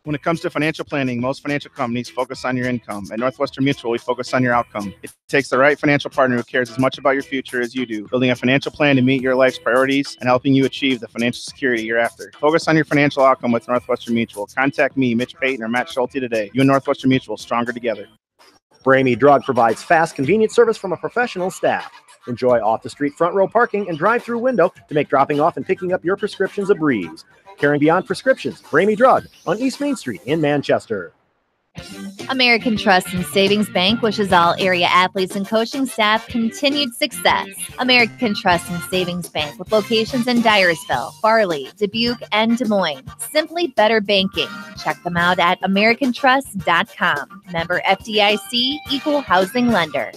Speaker 27: When it comes to financial planning, most financial companies focus on your income. At Northwestern Mutual, we focus on your outcome. It takes the right financial partner who cares as much about your future as you do, building a financial plan to meet your life's priorities and helping you achieve the financial security you're after. Focus on your financial outcome with Northwestern Mutual. Contact me, Mitch Payton, or Matt Schulte today. You and Northwestern Mutual, stronger together.
Speaker 21: Bramy Drug provides fast, convenient service from a professional staff. Enjoy off-the-street front row parking and drive-through window to make dropping off and picking up your prescriptions a breeze. Caring beyond prescriptions, Bramy Drug on East Main Street in Manchester.
Speaker 8: American Trust and Savings Bank wishes all area athletes and coaching staff continued success. American Trust and Savings Bank with locations in Dyersville, Farley, Dubuque, and Des Moines. Simply better banking. Check them out at americantrust.com. Member FDIC, equal housing lender.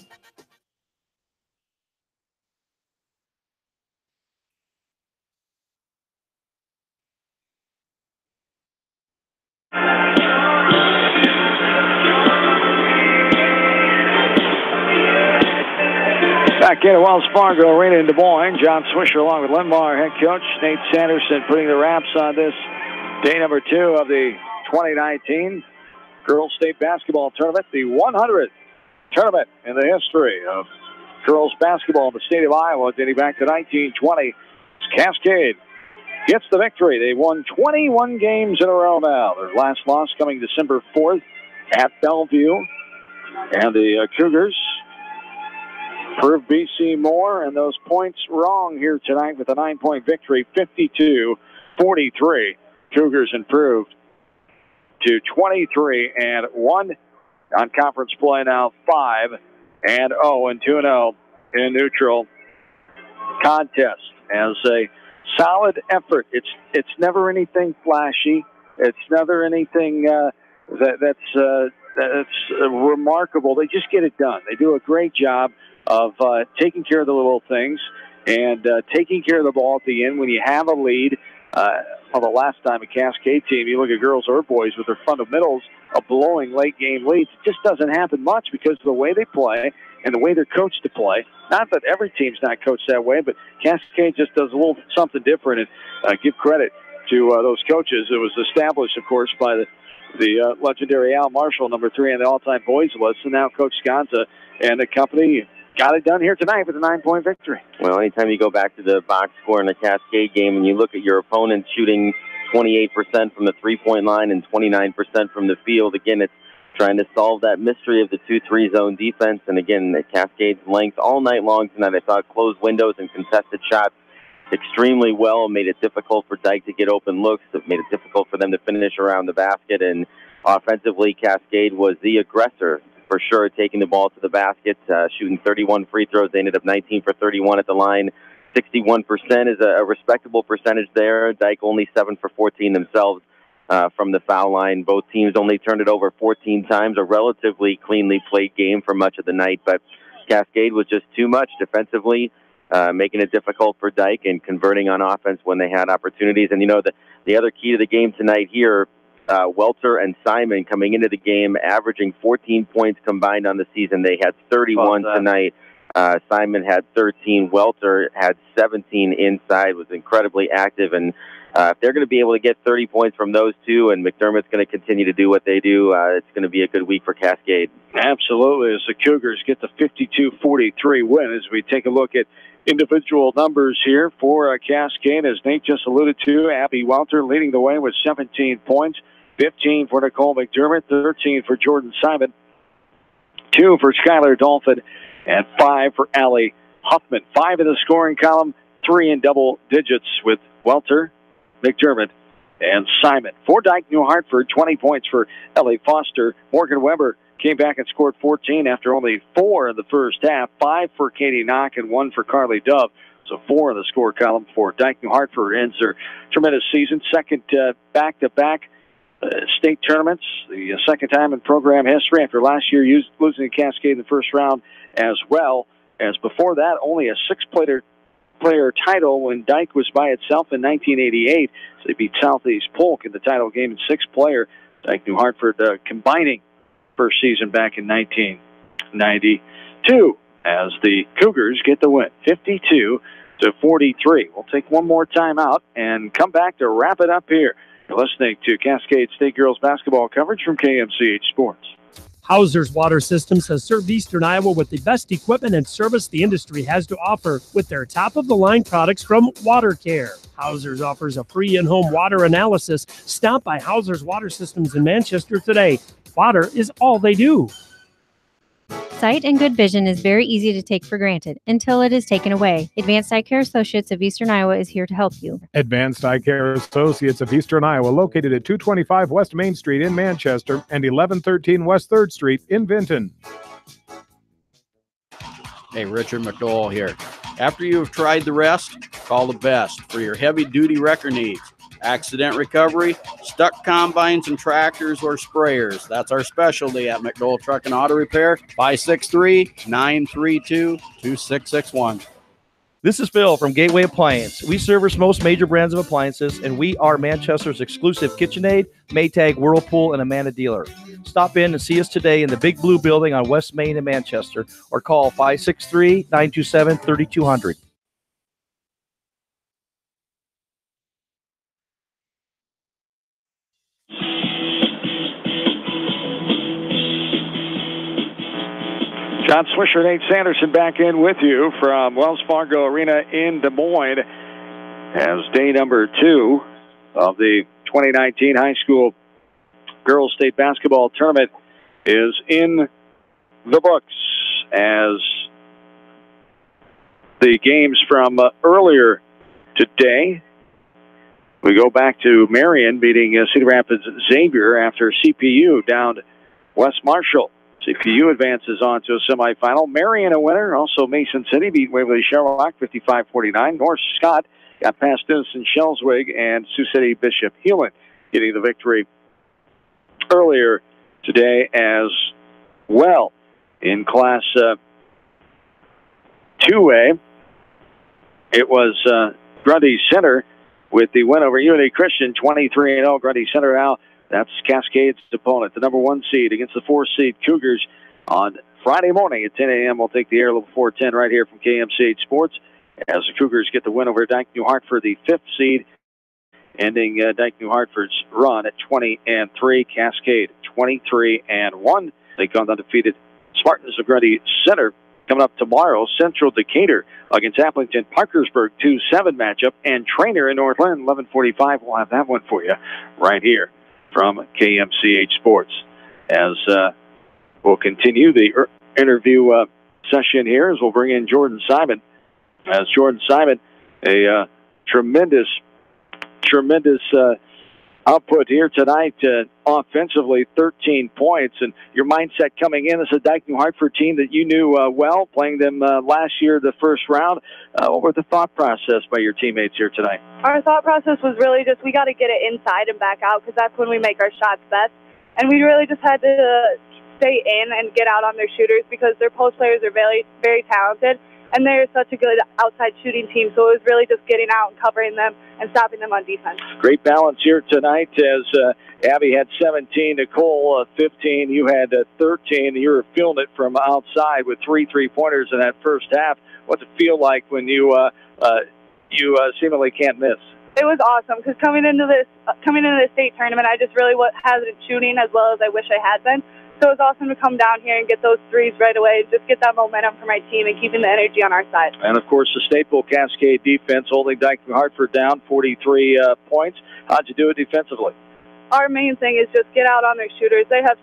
Speaker 1: Back in at Wells Fargo Arena in Des Moines, John Swisher along with Linmar head coach Nate Sanderson putting the wraps on this day number 2 of the 2019 Girls State Basketball Tournament, the 100th tournament in the history of girls basketball in the state of Iowa, dating back to 1920. Cascade gets the victory. They won 21 games in a row now. Their last loss coming December 4th at Bellevue. And the Cougars Prove BC more, and those points wrong here tonight with a 9-point victory, 52-43. Cougars improved to 23-1 on conference play now, 5-0 and 2-0 in neutral contest as a solid effort. It's never anything flashy. It's never anything that's remarkable. They just get it done. They do a great job of taking care of the little things and taking care of the ball at the end when you have a lead. Well, the last time a Cascade team, you look at girls or boys with their fundamentals of blowing late-game leads, it just doesn't happen much because of the way they play and the way they're coached to play. Not that every team's not coached that way, but Cascade just does a little something different, and give credit to those coaches. It was established, of course, by the legendary Al Marshall, number 3 on the all-time boys list, and now Coach Sconza and the company got it done here tonight with a 9-point victory.
Speaker 2: Well, anytime you go back to the box score in a Cascade game and you look at your opponent shooting 28% from the three-point line and 29% from the field, again, it's trying to solve that mystery of the 2-3 zone defense. And again, the Cascade's length all night long tonight. I thought closed windows and contested shots extremely well, made it difficult for Dike to get open looks. It made it difficult for them to finish around the basket. And offensively, Cascade was the aggressor for sure, taking the ball to the basket, shooting 31 free throws. They ended up 19 for 31 at the line. 61% is a respectable percentage there. Dike only 7 for 14 themselves from the foul line. Both teams only turned it over 14 times, a relatively cleanly played game for much of the night. But Cascade was just too much defensively, making it difficult for Dike and converting on offense when they had opportunities. And, you know, the other key to the game tonight here, Welter and Simon coming into the game, averaging 14 points combined on the season. They had 31 tonight. Simon had 13. Welter had 17 inside, was incredibly active. And if they're going to be able to get 30 points from those two, and McDermott's going to continue to do what they do, it's going to be a good week for Cascade.
Speaker 1: Absolutely, as the Cougars get the 52-43 win. As we take a look at individual numbers here for Cascade, as Nate just alluded to, Abby Welter leading the way with 17 points, 15 for Nicole McDermott, 13 for Jordan Simon, 2 for Skylar Dolphin, and 5 for Allie Huffman. 5 in the scoring column, 3 in double digits with Welter, McDermott, and Simon. For Dike-New Hartford, 20 points for Ellie Foster. Morgan Weber came back and scored 14 after only 4 in the first half. 5 for Katie Knock and 1 for Carly Dove. So 4 in the score column for Dike-New Hartford. Ends their tremendous season. Second back-to-back state tournaments. The second time in program history after last year losing to Cascade in the first round, as well as before that only a 6-player title when Dike was by itself in 1988. So they beat Southeast Polk in the title game in 6-player. Dike-New Hartford combining first season back in 1992 as the Cougars get the win, 52-43. We'll take one more time out and come back to wrap it up here. You're listening to Cascade State Girls Basketball coverage from KMCH Sports.
Speaker 4: Hauser's Water Systems has served Eastern Iowa with the best equipment and service the industry has to offer with their top-of-the-line products from Water Care. Hauser's offers a free in-home water analysis. Stop by Hauser's Water Systems in Manchester today. Water is all they do.
Speaker 17: Sight and good vision is very easy to take for granted until it is taken away. Advanced Eye Care Associates of Eastern Iowa is here to help you.
Speaker 9: Advanced Eye Care Associates of Eastern Iowa, located at 225 West Main Street in Manchester and 1113 West 3rd Street in Vinton.
Speaker 6: Hey, Richard McDowell here. After you have tried the rest, call the best for your heavy-duty wrecker needs. Accident recovery, stuck combines and tractors or sprayers. That's our specialty at McDowell Truck and Auto Repair, 563-932-2661.
Speaker 10: This is Phil from Gateway Appliance. We service most major brands of appliances, and we are Manchester's exclusive KitchenAid, Maytag, Whirlpool, and Amana dealer. Stop in and see us today in the Big Blue Building on West Main in Manchester, or call 563-927-3200.
Speaker 1: John Swisher, Nate Sanderson back in with you from Wells Fargo Arena in Des Moines as day number 2 of the 2019 high school girls state basketball tournament is in the books as the games from earlier today. We go back to Marion beating Cedar Rapids Xavier after CPU downed West Marshall. CPU advances on to a semifinal. Marion a winner. Also Mason City beat Waverly Sherlock 55-49. North Scott got past Denison Shelswig, and Sioux City Bishop Hewlett getting the victory earlier today as well. In Class 2A, it was Grundy Center with the win over UNA Christian, 23-0. Grundy Center now, that's Cascade's opponent, the number 1 seed against the 4 seed Cougars on Friday morning at 10 a.m. We'll take the air a little before 10 right here from KMCH Sports as the Cougars get the win over Dike-New Hartford, the 5th seed, ending Dike-New Hartford's run at 20-3. Cascade 23-1. Take on the undefeated Spartans of Grundy Center. Coming up tomorrow, Central Decatur against Appleton Parkersburg 2-7 matchup, and Trainer in Northland 11:45. We'll have that one for you right here from KMCH Sports. As we'll continue the interview session here, as we'll bring in Jordan Simon. As Jordan Simon, a tremendous output here tonight offensively, 13 points. And your mindset coming in as a Dike-New Hartford team that you knew well, playing them last year, the first round. What was the thought process by your teammates here tonight?
Speaker 11: Our thought process was really just we got to get it inside and back out, because that's when we make our shots best. And we really just had to stay in and get out on their shooters, because their post players are very, very talented. And they're such a good outside shooting team, so it was really just getting out and covering them and stopping them on defense.
Speaker 1: Great balance here tonight as Abby had 17, Nicole 15, you had 13. You were feeling it from outside with 3 3-pointers in that first half. What's it feel like when you seemingly can't miss?
Speaker 11: It was awesome, because coming into this state tournament, I just really wasn't shooting as well as I wish I had been. So it was awesome to come down here and get those threes right away, just get that momentum for my team and keeping the energy on our side.
Speaker 1: And, of course, the staple Cascade defense holding Dike-New Hartford down 43 points. How'd you do it defensively?
Speaker 11: Our main thing is just get out on their shooters. They have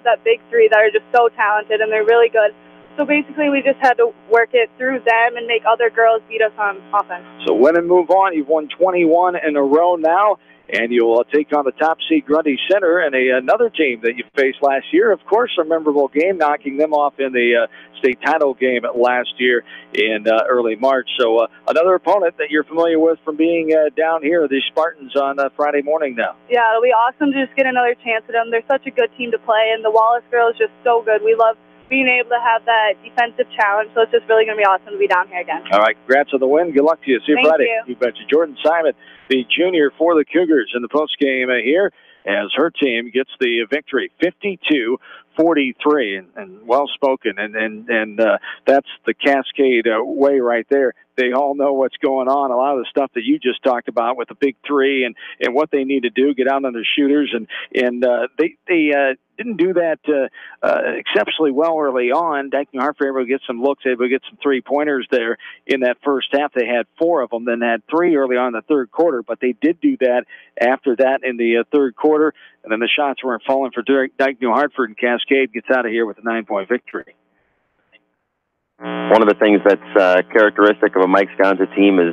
Speaker 11: that big three that are just so talented, and they're really good. So basically we just had to work it through them and make other girls beat us on offense.
Speaker 1: So win and move on. You've won 21 in a row now. And you'll take on the top seed Grundy Center and another team that you faced last year. Of course, a memorable game, knocking them off in the state title game last year in early March. So another opponent that you're familiar with from being down here, the Spartans, on Friday morning now.
Speaker 11: Yeah, it'll be awesome to just get another chance at them. They're such a good team to play, and the Wallace girls just so good. We love being able to have that defensive challenge, so it's just really going to be awesome to be down here again.
Speaker 1: All right, congrats on the win. Good luck to you. See you
Speaker 11: Thank
Speaker 1: Friday.
Speaker 11: You
Speaker 1: betcha. Jordan Simon, the junior for the Cougars in the postgame here, as her team gets the victory, 52-43, and well spoken, and that's the Cascade way right there. They all know what's going on. A lot of the stuff that you just talked about with the big three and what they need to do, get out on their shooters, and they didn't do that exceptionally well early on. Dike-New Hartford able to get some looks, able to get some 3-pointers there in that first half. They had 4 of them, then had 3 early on in the third quarter, but they did do that after that in the third quarter, and then the shots weren't falling for Dike-New Hartford, and Cascade gets out of here with a 9-point victory.
Speaker 2: One of the things that's characteristic of a Mike Sconza team is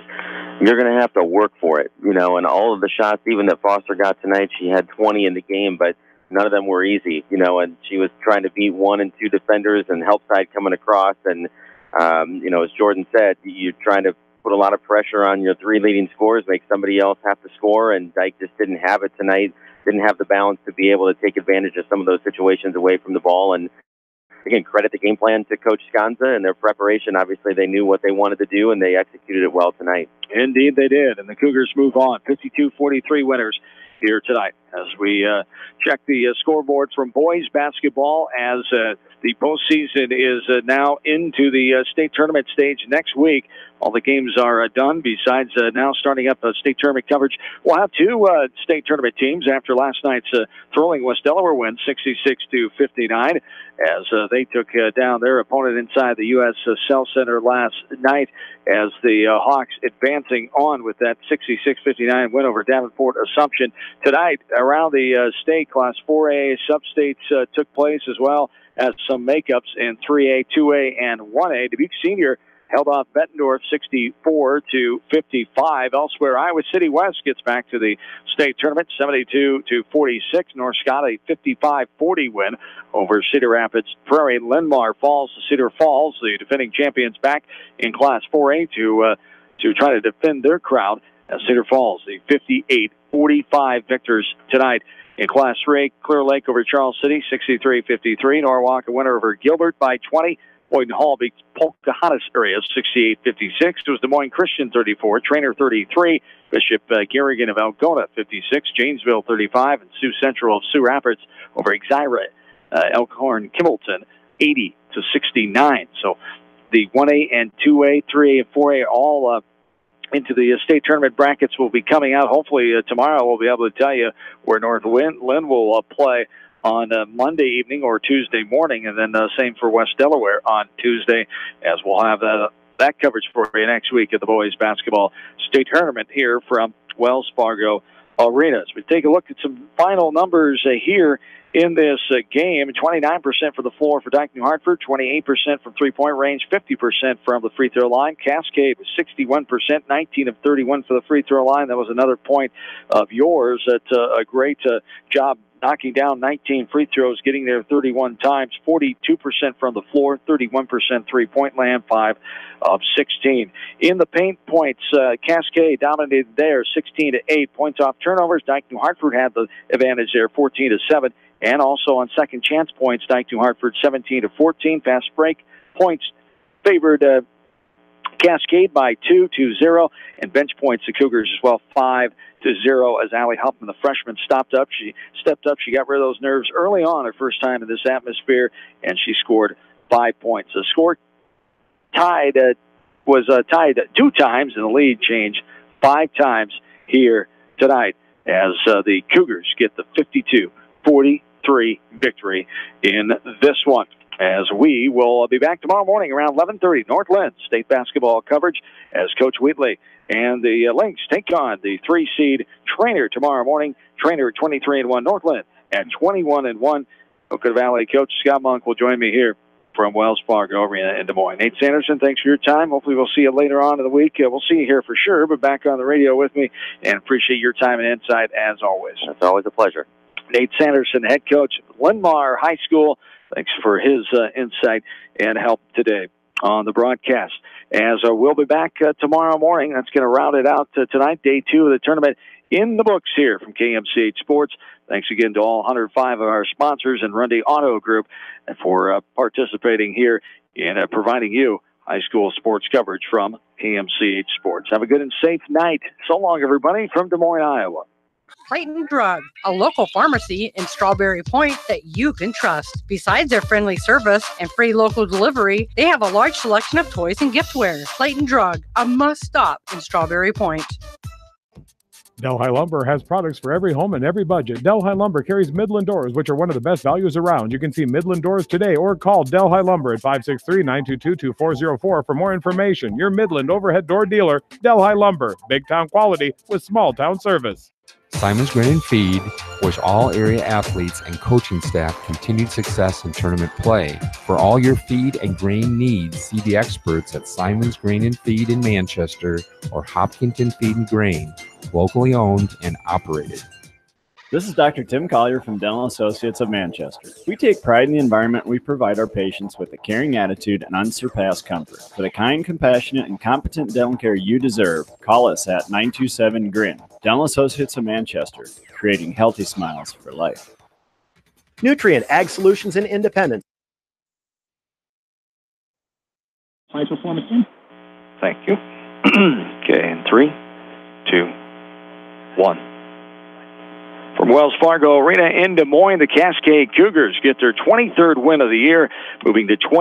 Speaker 2: you're going to have to work for it, and all of the shots, even that Foster got tonight, she had 20 in the game, but none of them were easy, and she was trying to beat 1 and 2 defenders and help side coming across. And, as Jordan said, you're trying to put a lot of pressure on your 3 leading scorers, make somebody else have to score, and Dike just didn't have it tonight, didn't have the balance to be able to take advantage of some of those situations away from the ball. And again, credit the game plan to Coach Sconza and their preparation. Obviously, they knew what they wanted to do, and they executed it well tonight.
Speaker 1: Indeed, they did, and the Cougars move on, 52-43 winners here tonight. As we check the scoreboard from boys basketball, as the postseason is now into the state tournament stage next week. All the games are done, besides now starting up state tournament coverage. We'll have 2 state tournament teams after last night's thrilling West Delaware win, 66-59, as they took down their opponent inside the U.S. Cell Center last night, as the Hawks advancing on with that 66-59 win over Davenport Assumption. Tonight, around the state Class 4A sub-states took place, as well as some makeups in 3A, 2A, and 1A. Dubuque Senior held off Bettendorf 64-55. Elsewhere, Iowa City West gets back to the state tournament 72-46. North Scott a 55-40 win over Cedar Rapids Prairie. Linn-Mar falls to Cedar Falls, the defending champions, back in Class 4A to try to defend their crowd. As Cedar Falls, the 58-45 victors tonight. In Class 3, Clear Lake over Charles City, 63-53. Norwalk a winner over Gilbert by 20. Boynton Hall beats Pocahontas area, 68-56. It was Des Moines Christian 34, Trainer 33, Bishop Garrigan of Algona 56, Janesville 35, and Sioux Central of Sioux Rapids over Exira, Elkhorn Kimballton 80-69. So the 1A and 2A, 3A and 4A all into the state tournament brackets will be coming out. Hopefully tomorrow we'll be able to tell you where North Linn will play on Monday evening or Tuesday morning, and then same for West Delaware on Tuesday, as we'll have that coverage for you next week at the boys basketball state tournament here from Wells Fargo Arena. As we take a look at some final numbers here in this game, 29% for the floor for Dike-New Hartford, 28% from three-point range, 50% from the free throw line. Cascade was 61%, 19 of 31 for the free throw line. That was another point of yours. That's a great job knocking down 19 free throws, getting there 31 times, 42% from the floor, 31% three-point land, 5 of 16. In the paint points, Cascade dominated there, 16-8. Points off turnovers, Dike-New Hartford had the advantage there, 14-7. And also on second chance points, Dike-New Hartford 17-14. Fast break points favored Cascade by 2-0, and bench points the Cougars as well 5-0 as Allie Huffman, the freshman, stepped up. She got rid of those nerves early on, her first time in this atmosphere, and she scored 5 points. The score was tied 2 times, and the lead changed 5 times here tonight as the Cougars get the 52-43 victory in this one. As we will be back tomorrow morning around 11:30, North Linn state basketball coverage as Coach Wheatley and the Lynx take on the 3-seed Trainer tomorrow morning. Trainer at 23-1, North Linn at 21-1. Oakland Valley coach Scott Monk will join me here from Wells Fargo Arena in Des Moines. Nate Sanderson, thanks for your time. Hopefully we'll see you later on in the week. We'll see you here for sure, but back on the radio with me, and appreciate your time and insight as always.
Speaker 2: It's always a pleasure.
Speaker 1: Nate Sanderson, head coach of Linn-Mar High School. Thanks for his insight and help today on the broadcast. As we'll be back tomorrow morning. That's going to round it out tonight, day 2 of the tournament in the books here from KMCH Sports. Thanks again to all 105 of our sponsors and Rundy Auto Group for participating here in providing you high school sports coverage from KMCH Sports. Have a good and safe night. So long, everybody, from Des Moines, Iowa.
Speaker 24: Clayton Drug, a local pharmacy in Strawberry Point that you can trust. Besides their friendly service and free local delivery, they have a large selection of toys and giftware. Clayton Drug, a must-stop in Strawberry Point.
Speaker 9: Delhi Lumber has products for every home and every budget. Delhi Lumber carries Midland doors, which are one of the best values around. You can see Midland doors today or call Delhi Lumber at 563-922-2404 for more information. Your Midland overhead door dealer, Delhi Lumber. Big town quality with small town service.
Speaker 12: Simon's Grain and Feed wish all area athletes and coaching staff continued success in tournament play. For all your feed and grain needs, see the experts at Simon's Grain and Feed in Manchester or Hopkinton Feed and Grain, locally owned and operated.
Speaker 13: This is Dr. Tim Collier from Dental Associates of Manchester. We take pride in the environment we provide our patients with a caring attitude and unsurpassed comfort. For the kind, compassionate, and competent dental care you deserve, call us at 927-GRIN. Dental Associates of Manchester, creating healthy smiles for life.
Speaker 21: Nutrient Ag Solutions in Independence.
Speaker 14: High performance in.
Speaker 1: Thank you. Okay, in 3, 2, 1. From Wells Fargo Arena in Des Moines, the Cascade Cougars get their 23rd win of the year, moving to 20.